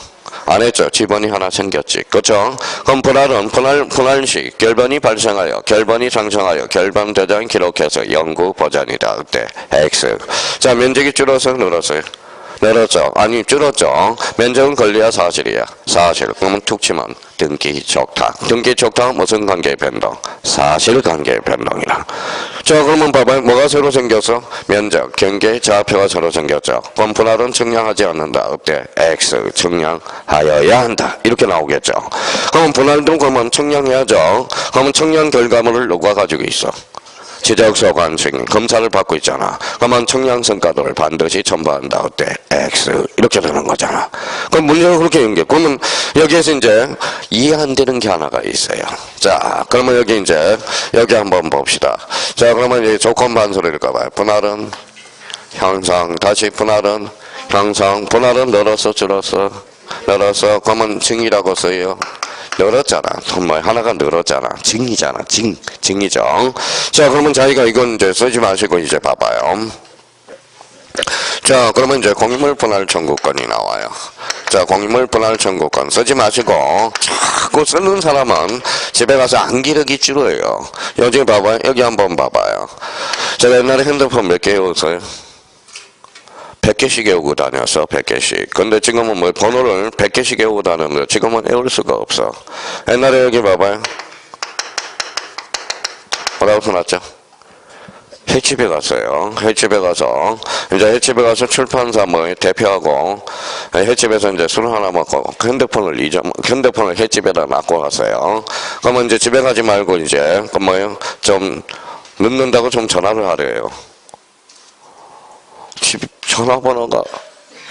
안 했죠. 지번이 하나 생겼지. 그렇죠? 그럼 분할은 분할 시 결번이 발생하여 결번이 상승하여 결번 대장 기록해서 영구 보전이다. 그때 X. 자, 면적이 줄어서 늘었어요. 늘었죠. 아니 줄었죠. 면적은 권리야 사실이야. 사실. 그러면 툭 치면 등기 촉탁. 등기 촉탁은 무슨 관계의 변동? 사실 관계의 변동이라. 자, 그러면 봐봐요. 뭐가 새로 생겼어? 면적, 경계, 좌표가 새로 생겼죠. 그럼 분할은 측량하지 않는다. 어때? X 측량하여야 한다. 이렇게 나오겠죠. 그럼 분할도 그러면 측량해야죠. 그러면 측량 결과물을 누가 가지고 있어? 지적서 관측 검사를 받고 있잖아. 그러면 청량 성과도를 반드시 첨부한다. 어때? X 이렇게 되는 거잖아. 그럼 문제가 그렇게 연결. 그러면 여기에서 이제 이해 안 되는 게 하나가 있어요. 자, 그러면 여기 한번 봅시다. 자, 그러면 이제 조건 반수를 읽어봐요. 분할은 형성. 다시 분할은 형성. 분할은 늘었어, 줄었어? 늘었어. 그러면 증이라고 써요. 늘었잖아. 정말 하나가 늘었잖아. 증이잖아. 증이죠. 자, 그러면 자기가 이건 이제 쓰지 마시고 이제 봐봐요. 자, 그러면 이제 공유물 분할 청구권이 나와요. 자, 공유물 분할 청구권 쓰지 마시고 자꾸 쓰는 사람은 집에 가서 안 기르기 줄어요. 여기 봐봐요. 여기 한번 봐봐요. 제가 옛날에 핸드폰 몇 개 외웠어요? 100개씩 외우고 다녔어. 100개씩. 근데 지금은 뭐 번호를 100개씩 외우고 다녔는데 지금은 외울 수가 없어. 옛날에 여기 봐봐요. 뭐라고 써놨죠? 횟집에 갔어요. 횟집에 가서 이제 출판사 뭐 대표하고 횟집에서 이제 술 하나 먹고 핸드폰을 횟집에다 놔고 갔어요. 그러면 이제 집에 가지 말고 이제 그 뭐예요? 좀 늦는다고 좀 전화를 하래요. 집 전화번호가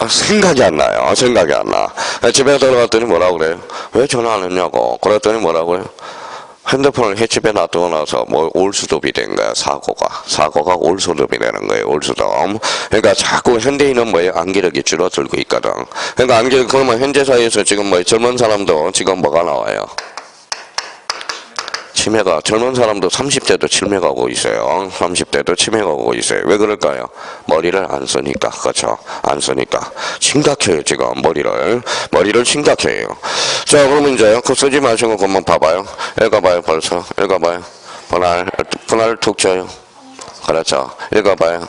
생각이 안 나요. 생각이 안 나. 집에 들어갔더니 뭐라고 그래요? 왜 전화 안 했냐고. 그랬더니 뭐라고 해요? 핸드폰을 횟집에 놔두고 나서 뭐 올수톱이 된 거야. 사고가 올수톱이 되는 거예요. 올수톱. 그러니까 자꾸 현대인은 뭐예요? 안기력이 줄어들고 있거든. 그러니까 안기력 그러면 현재 사회에서 지금 뭐 젊은 사람도 지금 뭐가 나와요? 치매가 젊은 사람도 30대도 치매가 오고 있어요. 30대도 치매가 오고 있어요. 왜 그럴까요? 머리를 안 쓰니까. 그렇죠? 안 쓰니까. 심각해요. 지금 머리를 심각해요. 자, 그러면 이제 그거 쓰지 마시고 그만 봐봐요. 읽어봐요. 벌써 읽어봐요. 분할 툭 쳐요. 그렇죠? 읽어봐요.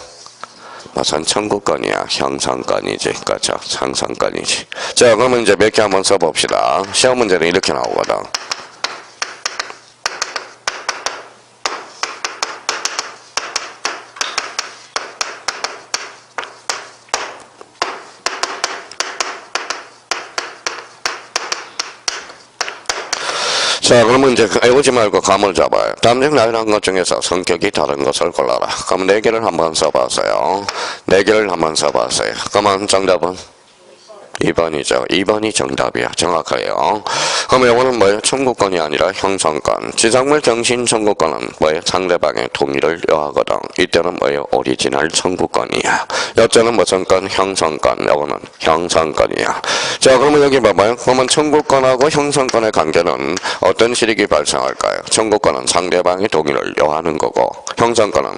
무슨 청구권이야? 형성권이지. 그렇죠? 형성권이지. 자, 그러면 이제 몇 개 한번 써봅시다. 시험 문제는 이렇게 나오거든. 자, 그러면 이제 외우지 말고 감을 잡아요. 다음 중 나열한 것 중에서 성격이 다른 것을 골라라. 그럼 4개를 한번 써봤어요. 4개를 한번 써봤어요. 그러면 정답은 2번이죠. 2번이 정답이야. 정확해요. 그러면 이거는 뭐예요? 청구권이 아니라 형성권. 지상물 경신 청구권은 뭐예요? 상대방의 동의를 요하거든. 이때는 뭐예요? 오리지널 청구권이야. 여자는 무슨 건? 형성권. 이거는 형성권이야. 자, 그러면 여기 봐봐요. 그러면 청구권하고 형성권의 관계는 어떤 실익이 발생할까요? 청구권은 상대방의 동의를 요하는 거고, 형성권은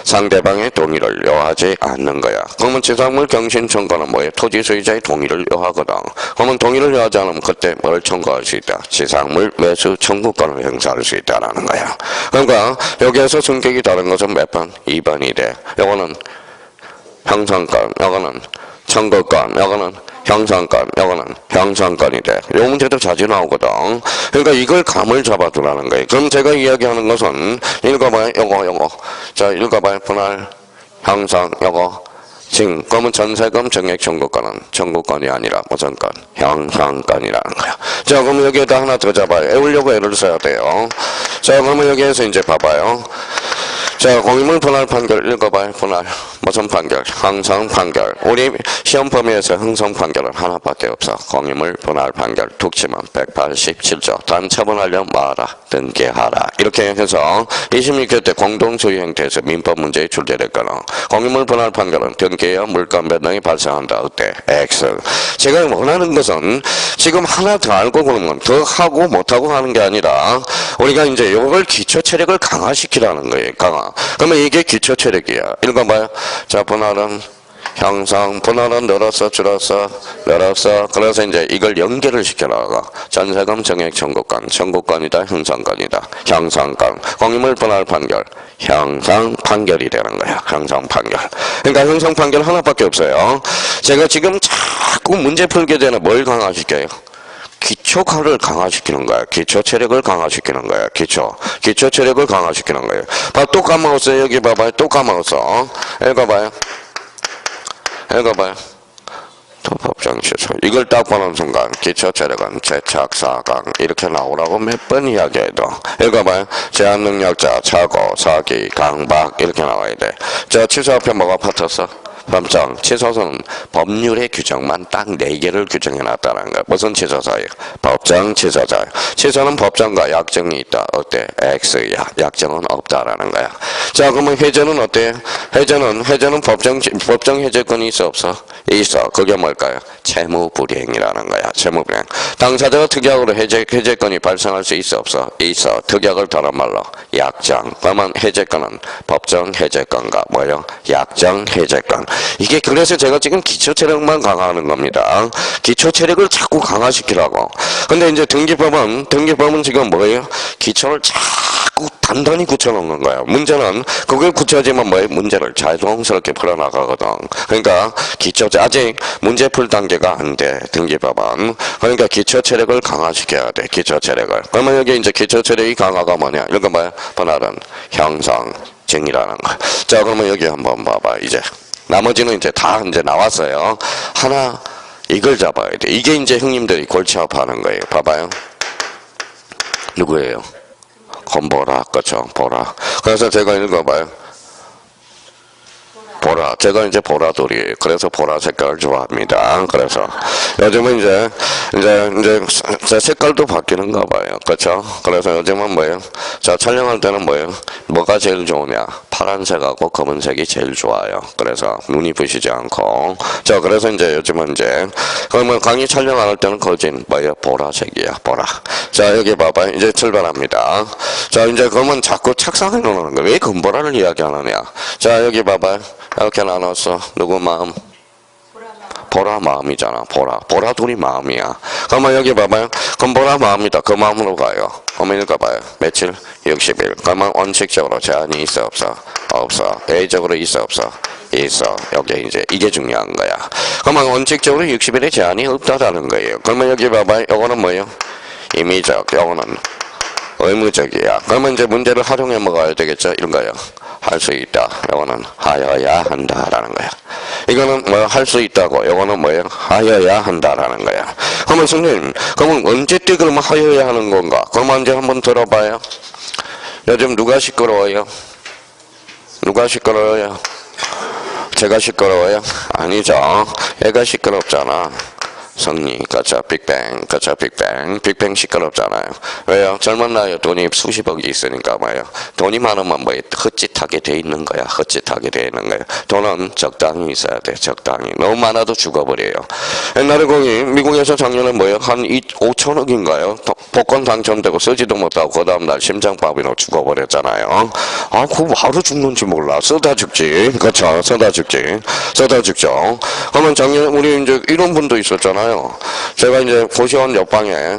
상대방의 동의를 요하지 않는 거야. 그러면 지상물 경신 청구권은 뭐예요? 토지 소유자의 동의를 요하거든. 그러면 동의를 요하지 않으면 그때 뭘 청구할 수 있다? 지상물 매수 청구권을 행사할 수 있다라는 거야. 그러니까 여기에서 성격이 다른 것은 몇 번? 2번이 돼. 요거는 형성권, 요거는 청구권, 요거는 형성권, 요거는 형성권이 돼. 요 문제도 자주 나오거든. 그러니까 이걸 감을 잡아두라는 거예요. 그럼 제가 이야기하는 것은 읽어봐요. 요거. 자, 읽어봐요. 분할, 형성, 요거. 그러면 전세금 증액 청구권은 청구권이 아니라 무슨 건? 형성권이라는 거야. 자, 그러면 여기에다 하나 더 잡아요. 외우려고 애를 써야 돼요. 자, 그러면 여기에서 이제 봐봐요. 자, 공인물 분할 판결 읽어봐요. 분할. 무슨 판결? 형성 판결. 우리 시험 범위에서 형성 판결은 하나밖에 없어. 공인물 분할 판결. 툭 치면 187조. 단처분하려면 뭐하라? 등기하라. 이렇게 해서 26회 때 공동소유 행태에서 민법 문제에 출제됐거든. 공인물 분할 판결은 등기와 물권 변동이 발생한다. 어때? X. 제가 원하는 것은 지금 하나 더 알고 그러면 더 하고 못하고 하는 게 아니라 우리가 이제 이걸 기초 체력을 강화시키라는 거예요. 강화. 그러면 이게 기초 체력이야. 읽어봐요. 자, 분할은 형성, 분할은 늘었어, 줄었어, 늘었어. 그래서 이제 이걸 연결을 시켜나가. 전세금 증액 청구권, 청구권이다, 형성권이다. 형성권. 공인물 분할 판결, 형성 판결이 되는 거야. 형성 판결. 그러니까 형성 판결 하나밖에 없어요. 제가 지금 자꾸 문제 풀게 되는 뭘 강화시켜요? 기초를 강화시키는 거야. 기초 체력을 강화시키는 거야. 기초 체력을 강화시키는 거예요. 봐, 또 까먹었어요. 여기 봐봐요. 또 까먹었어. 읽어봐요. 또 법정 취소. 이걸 딱 보는 순간 기초 체력은 재착 4강 이렇게 나오라고 몇 번 이야기해도 읽어봐요. 제한 능력자, 착오, 사기, 강박 이렇게 나와야 돼. 자, 취소 앞에 뭐가 붙었어? 법정, 취소서는 법률의 규정만 딱 4개를 규정해놨다는 거야. 무슨 취소서예요? 법정 취소서. 취소는 법정과 약정이 있다. 어때? X야. 약정은 없다라는 거야. 자, 그러면 해제는 어때? 해제는 법정 해제권이 있어 없어? 있어. 그게 뭘까요? 채무불이행이라는 거야. 채무불이행. 당사자가 특약으로 해제권이 발생할 수 있어 없어? 있어. 특약을 다른 말로 약정. 그러면 해제권은 법정 해제권과 뭐요? 약정 해제권. 이게 그래서 제가 지금 기초 체력만 강화하는 겁니다. 기초 체력을 자꾸 강화시키라고. 근데 이제 등기법은 지금 뭐예요? 기초를 자꾸 단단히 굳혀놓는 거예요. 문제는 그걸 굳혀지면 뭐예요? 문제를 자연스럽게 풀어나가거든. 그러니까 아직 문제 풀 단계가 안 돼. 등기법은. 그러니까 기초 체력을 강화시켜야 돼. 기초 체력을. 그러면 여기 이제 기초 체력이 강화가 뭐냐? 이거 뭐야? 분할은 형성증이라는 거. 자, 그러면 여기 한번 봐봐. 이제. 나머지는 이제 다 이제 나왔어요. 하나, 이걸 잡아야 돼. 이게 이제 형님들이 골치 아파하는 거예요. 봐봐요. 누구예요? 건보라. 그쵸? 보라. 그래서 제가 읽어봐요. 보라. 제가 이제 보라돌이에요. 그래서 보라 색깔을 좋아합니다. 그래서 요즘은 이제 색깔도 바뀌는가 봐요. 그렇죠? 그래서 요즘은 뭐예요? 자, 촬영할 때는 뭐예요? 뭐가 제일 좋으냐? 파란색하고 검은색이 제일 좋아요. 그래서 눈이 부시지 않고. 자, 그래서 이제 요즘은 이제 그러면 강의 촬영 안 할 때는 거진 뭐예요? 보라색이야. 보라. 자, 여기 봐봐요. 이제 출발합니다. 자, 이제 그러면 자꾸 착상해 놓는 거예요. 왜 금보라를 이야기 안 하냐? 자, 여기 봐봐요. 이렇게 나눴어. 누구 마음? 보라 마음이잖아. 보라 둘이 마음이야. 그러면 여기 봐봐요. 그럼 보라 마음이다. 그 마음으로 가요. 한번 읽어봐요. 며칠? 60일. 그러면 원칙적으로 제한이 있어 없어? 없어. A적으로 있어 없어? 있어. 여기 이제 이게 중요한 거야. 그러면 원칙적으로 60일에 제한이 없다라는 거예요. 그러면 여기 봐봐요. 요거는 뭐예요? 임의적. 요거는 의무적이야. 그러면 이제 문제를 활용해 먹어야 되겠죠? 이런 거예요. 할 수 있다. 요거는 하여야 한다라는 거야. 이거는 뭐 할 수 있다고. 요거는 뭐예요? 하여야 한다라는 거야. 그러면 선생님, 그러면 언제 때 그러면 하여야 하는 건가? 그러면 이제 한번 들어봐요. 요즘 누가 시끄러워요? 누가 시끄러워요? 제가 시끄러워요? 아니죠. 얘가 시끄럽잖아. 성리, 가짜, 빅뱅, 가짜, 빅뱅. 빅뱅 시끄럽잖아요. 왜요? 젊은 나이에 돈이 수십억이 있으니까 뭐예요? 돈이 많으면 뭐 헛짓하게 돼 있는 거야. 헛짓하게 돼 있는 거야. 돈은 적당히 있어야 돼. 적당히. 너무 많아도 죽어버려요. 옛날에 거기 미국에서 작년에 뭐예요? 한 5천억인가요? 복권 당첨되고 쓰지도 못하고 그 다음날 심장마비로 죽어버렸잖아요. 아, 그거 하루 죽는지 몰라. 쓰다 죽지. 그렇죠. 쓰다 죽지. 쓰다 죽죠. 그러면 작년에 우리 이제 이런 분도 있었잖아요. 제가 이제 고시원 옆방에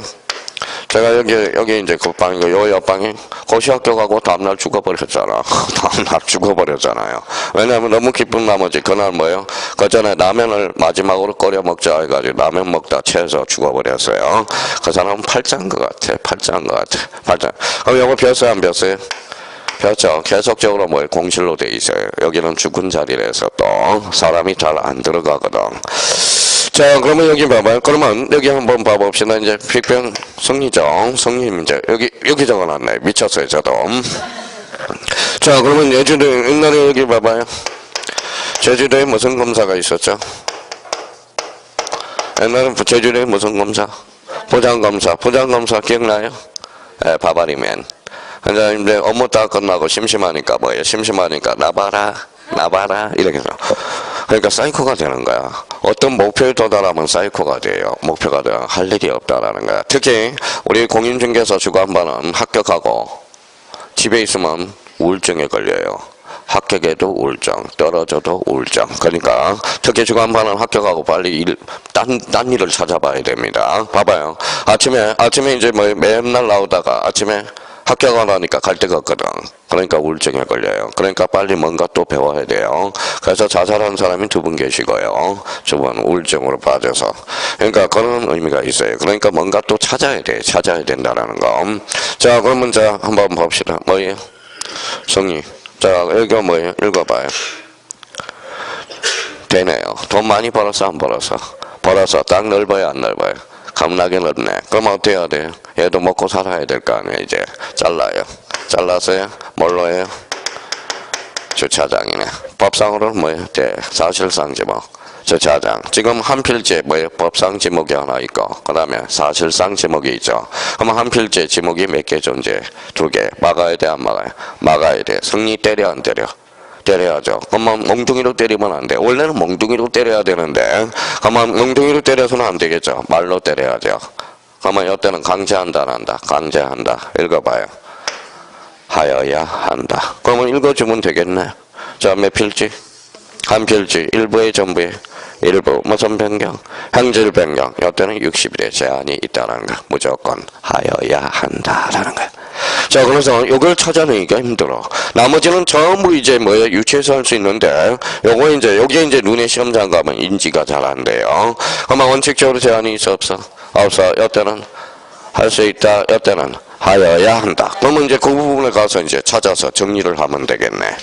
제가 여기 이제 그 방이고 요 옆방에 고시 합격하고 다음날 죽어버렸잖아. 다음날 죽어버렸잖아요. 왜냐면 너무 기쁜 나머지 그날 뭐예요? 그 전에 라면을 마지막으로 끓여 먹자 해가지고 라면 먹다 체해서 죽어버렸어요. 그 사람은 팔자인 것 같아. 팔자인 것 같아. 팔자. 그럼 요거 벼어요 안 벼어요? 벼죠. 계속적으로 뭐 공실로 돼 있어요. 여기는 죽은 자리라서 또 사람이 잘 안 들어가거든. 자, 그러면 여기 봐봐요. 그러면 여기 한번 봐봅시다. 이제 빅뱅 성리죠. 성리 이제 여기 적어놨네. 미쳤어요, 저도. 자, 그러면 예주도 옛날에 여기 봐봐요. 제주도에 무슨 검사가 있었죠? 옛날에 제주도에 무슨 검사? 부장검사. 부장검사 기억나요? 예, 바바리맨. 이제 업무 다 끝나고 심심하니까 뭐예요? 심심하니까 나봐라 이렇게 해서. 그러니까 사이코가 되는 거야. 어떤 목표에 도달하면 사이코가 돼요. 목표가 돼요. 할 일이 없다라는 거야. 특히 우리 공인중개사 주간반은 합격하고 집에 있으면 우울증에 걸려요. 합격해도 우울증, 떨어져도 우울증. 그러니까 특히 주간반은 합격하고 빨리 딴 일을 찾아봐야 됩니다. 봐봐요. 아침에 이제 뭐 맨날 나오다가 아침에 합격을 하니까 갈 데가 없거든. 그러니까 우울증에 걸려요. 그러니까 빨리 뭔가 또 배워야 돼요. 그래서 자살한 사람이 2분 계시고요. 2분 우울증으로 빠져서. 그러니까 그런 의미가 있어요. 그러니까 뭔가 또 찾아야 된다라는 거. 자, 그러면 자, 한번 봅시다. 뭐예요? 성리. 자, 여기가 뭐예요? 읽어봐요. 되네요. 돈 많이 벌었어, 안 벌었어? 벌었어. 땅 넓어요, 안 넓어요? 겁나게 넓네. 그럼 어떻게 해야 돼요? 얘도 먹고 살아야 될 거 아니에요, 이제. 잘라요. 잘랐어요? 뭘로 해요? 주차장이네. 법상으로는 뭐예요? 사실상 지목. 주차장. 지금 한 필지 뭐예요? 법상 지목이 하나 있고, 그 다음에 사실상 지목이 있죠. 그럼 한 필지 지목이 몇 개 존재해? 2개. 막아야 돼, 안 막아요? 막아야 돼. 성리 때려, 안 때려? 때려야죠. 그러면 몽둥이로 때리면 안 돼. 원래는 몽둥이로 때려야 되는데, 그러면 몽둥이로 때려서는 안 되겠죠. 말로 때려야죠. 그러면 이때는 강제한다, 안 한다? 강제한다. 읽어봐요. 하여야 한다. 그러면 읽어주면 되겠네. 자, 몇 필지? 한 필지. 일부에 전부에. 일부. 무슨 변경? 형질 변경. 이때는 60일의 제한이 있다는 거. 무조건 하여야 한다라는 거야. 자, 그래서 이걸 찾아내기가 힘들어. 나머지는 전부 이제 뭐야 유치해서 할 수 있는데, 요거 이제 여기에 이제 눈에 시험장 가면 인지가 잘 안 돼요. 그러면 원칙적으로 제한이 있어 없어? 없어. 이때는 할 수 있다. 이때는 하여야 한다. 그러면 이제 그 부분에 가서 이제 찾아서 정리를 하면 되겠네.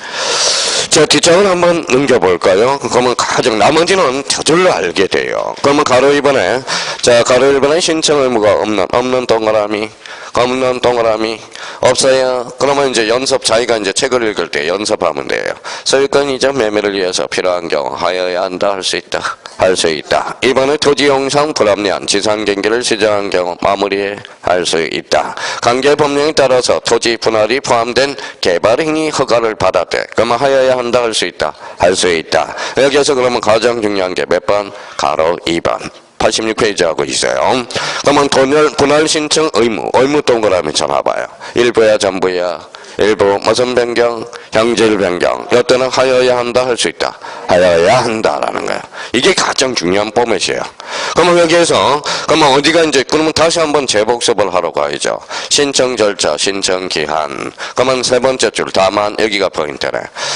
자, 뒷장을 한번 넘겨볼까요? 그러면 가장 나머지는 저절로 알게 돼요. 그러면 가로 2번에 자, 가로 1번에 신청 의무가 없는 동그라미, 없는 동그라미 없어요. 그러면 이제 연습 자기가 이제 책을 읽을 때 연습하면 돼요. 소유권이죠. 매매를 위해서 필요한 경우 하여야 한다. 할 수 있다. 할 수 있다. 2번에 토지 용상 불합리한 지상 경기를 시정한 경우 마무리해 할 수 있다. 관계 법령에 따라서 토지 분할이 포함된 개발 행위 허가를 받았대. 그러면 하여야 한다. 할 수 있다. 할 수 있다. 여기에서 그러면 가장 중요한 게 몇 번? 가로 2번. 86페이지 하고 있어요. 그러면 분할 신청 의무 동그라미 쳐놔봐요. 일부야 전부야? 일부 무슨 변경? 형질 변경. 이때는 하여야 한다 할 수 있다. 하여야 한다라는 거야. 이게 가장 중요한 포맷이에요. 그러면 여기에서 그러면 어디가 이제 그러면 다시 한번 재복습을 하러 가야죠. 신청 절차, 신청 기한. 그러면 세 번째 줄 다만 여기가 포인트네.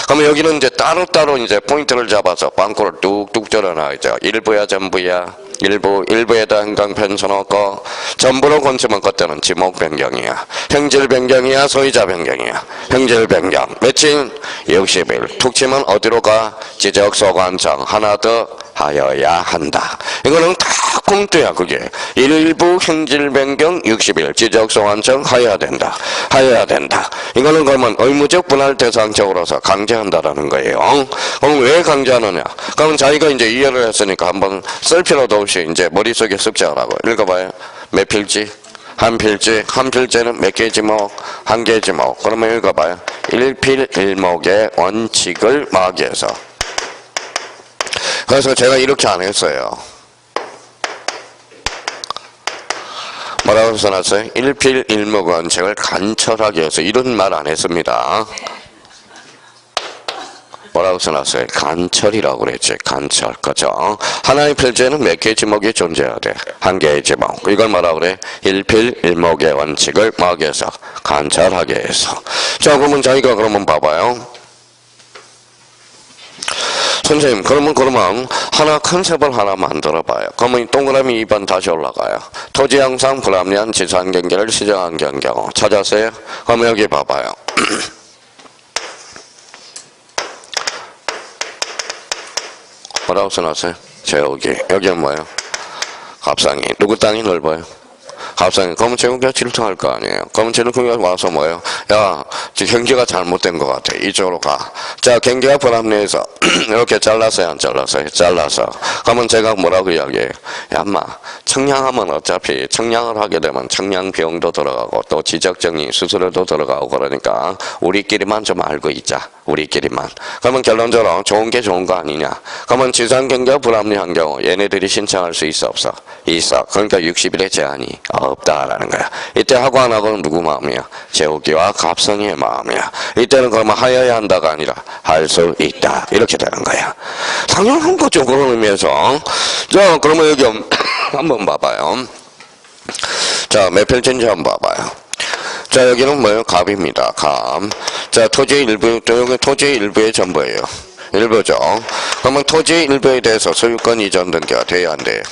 그러면 여기는 이제 따로따로 이제 포인트를 잡아서 빵꾸를 뚝뚝 절어놔야죠. 일부야 전부야. 일부에다 행강편 써놓고 전부로 건수만 걷다는 지목 변경이야. 형질 변경이야, 소유자 변경이야. 형질 변경. 며칠? 60일. 툭 치면 어디로 가? 지적소관청. 하나 더 하여야 한다. 이거는 다 공투야 그게. 일부 형질 변경 60일. 지적소관청 하여야 된다. 하여야 된다. 이거는 그러면 의무적 분할 대상적으로서 강제한다라는 거예요. 그럼 왜 강제하느냐? 그럼 자기가 이제 이해를 했으니까 한번 쓸 필요도 없이 이제 머릿속에 습작을 하고 읽어봐요. 몇 필지? 한 필지. 한 필지는 몇 개 지목? 한 개 지목. 그러면 읽어봐요. 일필일목의 원칙을 마기해서. 그래서 제가 이렇게 안 했어요. 뭐라고 써놨어요? 일필일목 원칙을 간철하기 위해서 이런 말 안 했습니다. 뭐라고 써놨어요? 간철이라고 그랬지. 간철. 그죠? 하나의 필지에는 몇 개의 지목이 존재해야 돼? 한 개의 지목. 이걸 뭐라고 그래? 일필일목의 원칙을 막기 위해서. 간철하게 해서. 자, 그러면 자기가 그러면 봐봐요. 선생님, 그러면 하나 컨셉을 하나 만들어봐요. 그러면 동그라미 2번 다시 올라가요. 토지 양상 불합리한 지산 경계를 시정한 경우 찾았어요? 그럼 여기 봐봐요. 뭐라고 써놨어요? 제옥이. 여기는 뭐예요? 갑상이. 누구 땅이 넓어요? 갑상이. 그러면 제국이가 질투할 거 아니에요. 그러면 제국이가 와서 뭐예요? 야, 지금 경계가 잘못된 것 같아. 이쪽으로 가. 자, 경계가 불합리해서 이렇게 잘랐어요, 안 잘랐어요? 잘라서. 그러면 제가 뭐라고 이야기해요? 야, 인마, 청량하면 어차피 청량을 하게 되면 청량 비용도 들어가고 또 지적정리 수수료도 들어가고 그러니까 우리끼리만 좀 알고 있자. 우리끼리만. 그러면 결론적으로 좋은 게 좋은 거 아니냐? 그러면 지산 경계가 불합리한 경우 얘네들이 신청할 수 있어 없어? 있어. 그러니까 60일의 제한이 없다라는 거야. 이때 하고 안 하고는 누구 마음이야? 제옥이와 갑성이의 마음이야. 이때는 그러면 하여야 한다가 아니라 할 수 있다. 이렇게 되는 거야. 당연한 거죠. 그런 의미에서. 자, 그러면 여기 한번 봐봐요. 자, 몇 필지인지 한번 봐봐요. 자, 여기는 뭐예요? 갑입니다. 갑. 자, 토지의 일부, 여기 토지의 일부의 전부예요. 일부죠. 그러면 토지의 일부에 대해서 소유권 이전 등기가 돼야 안 돼요?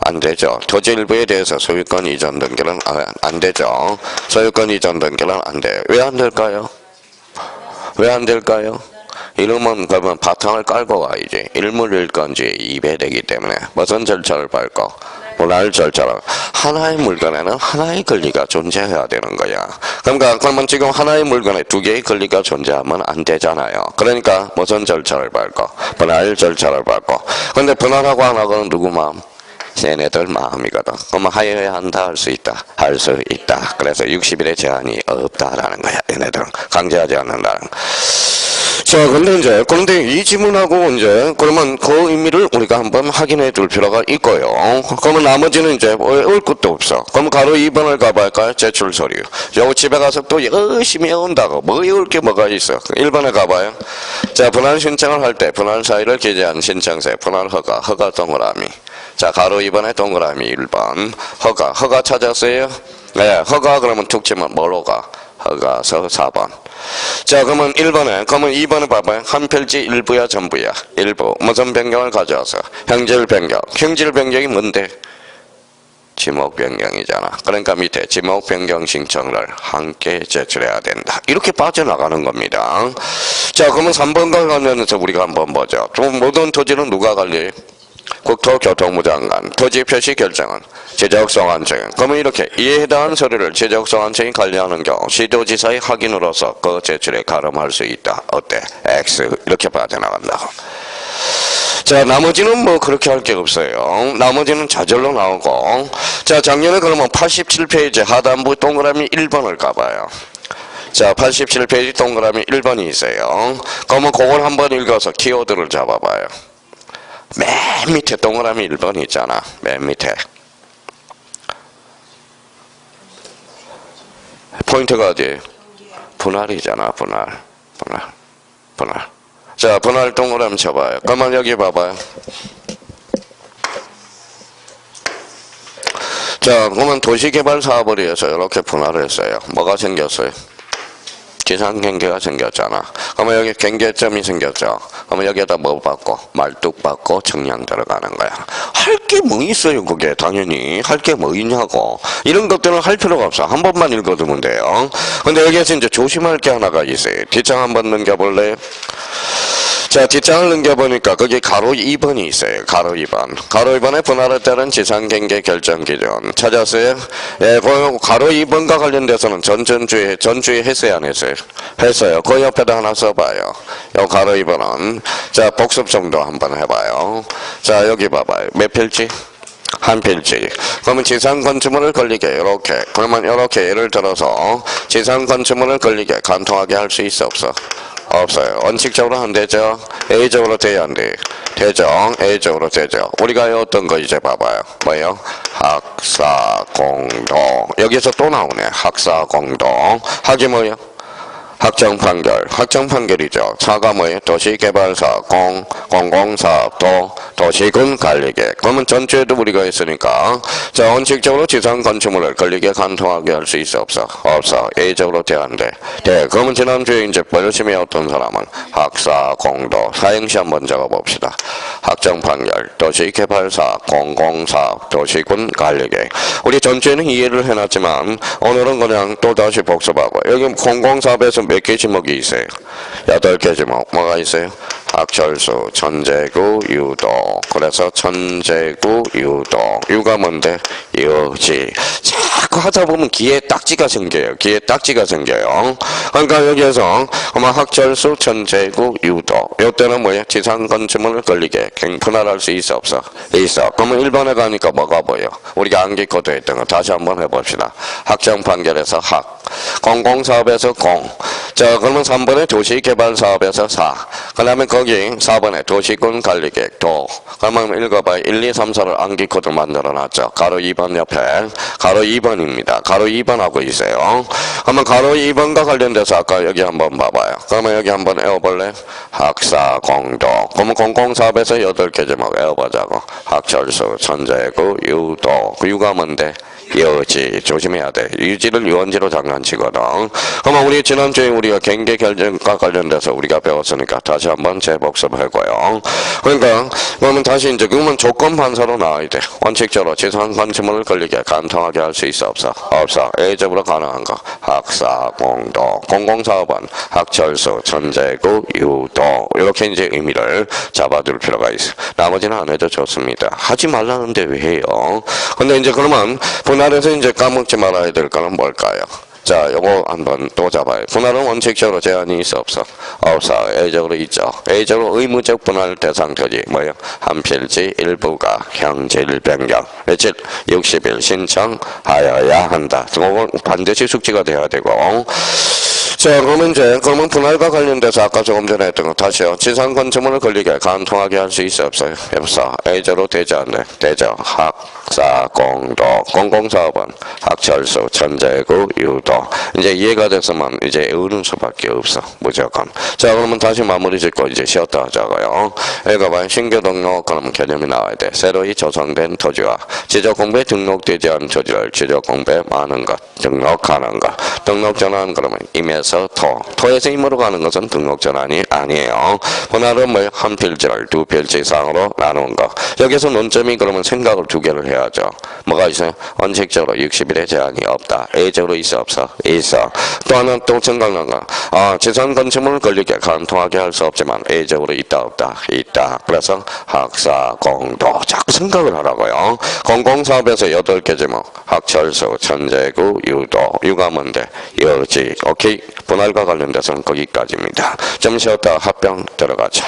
안 되죠. 토지 일부에 대해서 소유권 이전 등기는 안 되죠. 소유권 이전 등기는 안 돼요. 왜 안 될까요? 왜 안 될까요? 이러면 그러면 바탕을 깔고 와야지. 일물일 건지 이배되기 때문에 무슨 절차를 밟고 분할 절차로 하나의 물건에는 하나의 권리가 존재해야 되는 거야. 그러면 지금 하나의 물건에 두 개의 권리가 존재하면 안 되잖아요. 그러니까 무슨 절차를 밟고 분할 절차를 밟고. 근데 분할하고 안 하고는 누구 마음? 얘네들 마음이거든. 그러면 하여야 한다 할 수 있다. 할 수 있다. 그래서 60일의 제한이 없다라는 거야. 얘네들은 강제하지 않는다는 거. 자, 그런데 이 지문하고 그러면 그 의미를 우리가 한번 확인해 둘 필요가 있고요. 그러면 나머지는 올 것도 없어. 그럼 가로 2번을 가볼까요? 제출 서류. 요거 집에 가서 또 열심히 외운다고. 뭐 외울 게 뭐가 있어. 1번에 가봐요. 자, 분할 신청을 할 때 분할 사유를 기재한 신청서에 분할 허가 동그라미. 자, 가로 2번에 동그라미 1번. 허가 찾았어요? 네, 허가 그러면 툭 치면 뭐로 가? 허가서 4번. 자, 그러면 2번에 봐봐요. 한 필지 일부야 전부야? 일부. 무슨 변경을 가져와서? 형질 변경. 형질 변경이 뭔데? 지목 변경이잖아. 그러니까 밑에 지목 변경 신청을 함께 제출해야 된다. 이렇게 빠져나가는 겁니다. 자, 그러면 3번과 관련해서 우리가 한번 보죠. 모든 토지는 누가 관리해? 국토교통부 장관. 토지 표시 결정은 지적소관청. 그러면 이렇게 이에 해당하는 서류를 지적소관청이 관리하는 경우 시도지사의 확인으로서 그 제출에 가름할 수 있다. 어때? X. 이렇게 빠져나간다고. 자, 나머지는 뭐 그렇게 할 게 없어요. 나머지는 좌절로 나오고. 자, 작년에 그러면 87페이지 하단부 동그라미 1번을 가봐요. 자, 87페이지 동그라미 1번이 있어요. 그러면 그걸 한번 읽어서 키워드를 잡아봐요. 맨 밑에 동그라미 1번이 있잖아. 맨 밑에. 포인트가 어디에요? 분할이잖아, 분할. 자, 분할 동그라미 쳐봐요. 그러면 여기 봐봐요. 자, 그러면 도시개발 사업을 위해서 이렇게 분할을 했어요. 뭐가 생겼어요? 지상경계가 생겼잖아. 그러면 여기 경계점이 생겼죠. 그러면 여기에다 뭐 받고? 말뚝 받고 정량 들어가는 거야. 할 게 뭐 있어요, 그게. 당연히. 할 게 뭐 있냐고. 이런 것들은 할 필요가 없어. 한 번만 읽어두면 돼요. 근데 여기에서 이제 조심할 게 하나가 있어요. 뒷장 한번 넘겨볼래요? 자, 뒷장을 넘겨보니까 거기 가로 2번이 있어요. 가로 2번. 가로 2번에 분할에 따른 지상경계 결정 기준. 찾았어요? 예, 가로 2번과 관련돼서는 전주에 했어요, 안 했어요? 했어요. 그 옆에다 하나 써봐요. 요 가로 2번은. 자, 복습 정도 한번 해봐요. 자, 여기 봐봐요. 몇 필지? 한 필지. 그러면 지상 건축물을 걸리게 이렇게. 그러면 이렇게 예를 들어서 지상 건축물을 걸리게 간통하게 할 수 있어 없어? 없어요. 원칙적으로 안 되죠. A적으로 돼야 안 돼. 되죠. A적으로 되죠. 우리가 어떤 거 이제 봐봐요. 뭐예요? 학사공동. 여기서 또 나오네. 학사공동. 학이 뭐예요? 확정판결. 확정판결이죠. 사가 뭐예요? 도시개발사, 공공사업, 도시군 관리계. 그러면 전체에도 우리가 있으니까. 자, 원칙적으로 지상 건축물을 걸리게 간통하게 할 수 있어 없어? 없어. A적으로 돼야 안 돼. 네. 그러면 지난주에 이제 열심히 어떤 사람은 학사공도. 사행시 한번 적어봅시다. 확정판결, 도시개발사, 공공사업, 도시군 관리계. 우리 전체는 이해를 해놨지만 오늘은 그냥 또 다시 복습하고. 여기 공공사업에서 몇 개 지목이 있어요? 8개 지목. 뭐가 있어요? 학철수, 천재구, 유도. 그래서 천재구, 유도. 유가 뭔데? 유지. 자꾸 하다 보면 귀에 딱지가 생겨요. 귀에 딱지가 생겨요. 그러니까 여기에서 아마 학철수, 천재구, 유도. 이때는 뭐예요? 지상 건축물을 걸리게 분할할 수 있어 없어? 있어. 그러면 1번에 가니까 뭐가 보여? 우리가 암기코드 했던 거 다시 한번 해봅시다. 학정 판결에서 학. 공공사업에서 공. 자, 그러면 3번에 도시개발사업에서 사. 그 다음에 거기 4번에 도시군 관리계획 도. 그러면 읽어봐요. 1, 2, 3, 4를 암기코드 만들어놨죠. 가로 2번 옆에. 가로 2번입니다. 가로 2번 하고 있어요. 그러면 가로 2번과 관련돼서 아까 여기 한번 봐봐요. 그러면 여기 한번 외워볼래? 학사공도. 그러면 공공사업에서 8개 제목 외워보자고. 학철수, 천재구, 유도. 그 유가 뭔데? 유지. 조심해야 돼. 유지를 유언지로 장난치거든. 그러면 우리 지난주에 우리가 경계 결정과 관련돼서 우리가 배웠으니까 다시 한번 재복습하고요. 그러니까 그러면 다시 이제 그러면 조건 판사로 나와야 돼. 원칙적으로 지상 건축물을 걸리게 간통하게 할 수 있어 없어? 없어. A적으로 가능한 거. 학사공도. 공공사업은 학철수, 천재구, 유도. 이렇게 이제 의미를 잡아둘 필요가 있어. 나머지는 안 해도 좋습니다. 하지 말라는데 왜 해요? 근데 이제 그러면 분할에서 이제 까먹지 말아야 될 거는 뭘까요? 자, 요거 한번 또 잡아요. 분할은 원칙적으로 제한이 있어 없어? 없어. A적으로 있죠. A적으로 의무적 분할 대상 토지 뭐예요? 한 필지 일부가 형질 변경 며칠 60일 신청하여야 한다. 그거 반드시 숙지가 돼야 되고. 자, 그러면 그러면 분할과 관련돼서 아까 조금 전에 했던 거 다시요. 지상 건축물을 걸리게 간통하게 할 수 있어 없어요? 없어. A적으로 되지 않네. 되죠. 학사공도. 공공사업은 학철수, 천재구, 유도. 이제 이해가 돼서만 이제 의는 수밖에 없어. 무조건. 자, 그러면 다시 마무리 짓고 이제 쉬었다 하자고요. 읽어봐요. 신규 등록 그러면 개념이 나와야 돼. 새로이 조성된 토지와 지적공부에 등록되지 않은 토지를 지적공부에 많은 것 등록하는 것. 등록 전환 그러면 임에서 토에서 임으로 가는 것은 등록 전환이 아니에요. 분할은 뭐 한 필지를 두 필지 이상으로 나누는 거. 여기서 논점이 그러면 생각을 두 개를 해야죠. 뭐가 있어요? 원칙적으로 60일의 제한이 없다. A적으로 있어 없어? 있어. 또 하나 또 생각난 거. 지상 건축물을 걸리게 간통하게 할 수 없지만 A적으로 있다 없다? 있다. 그래서 학사공도. 자꾸 생각을 하라고요. 공공사업에서 8개 제목. 학철수, 천재구, 유도. 유가 뭔데? 유지. 오케이. 분할과 관련돼서는 거기까지입니다. 좀 쉬었다 합병 들어가자.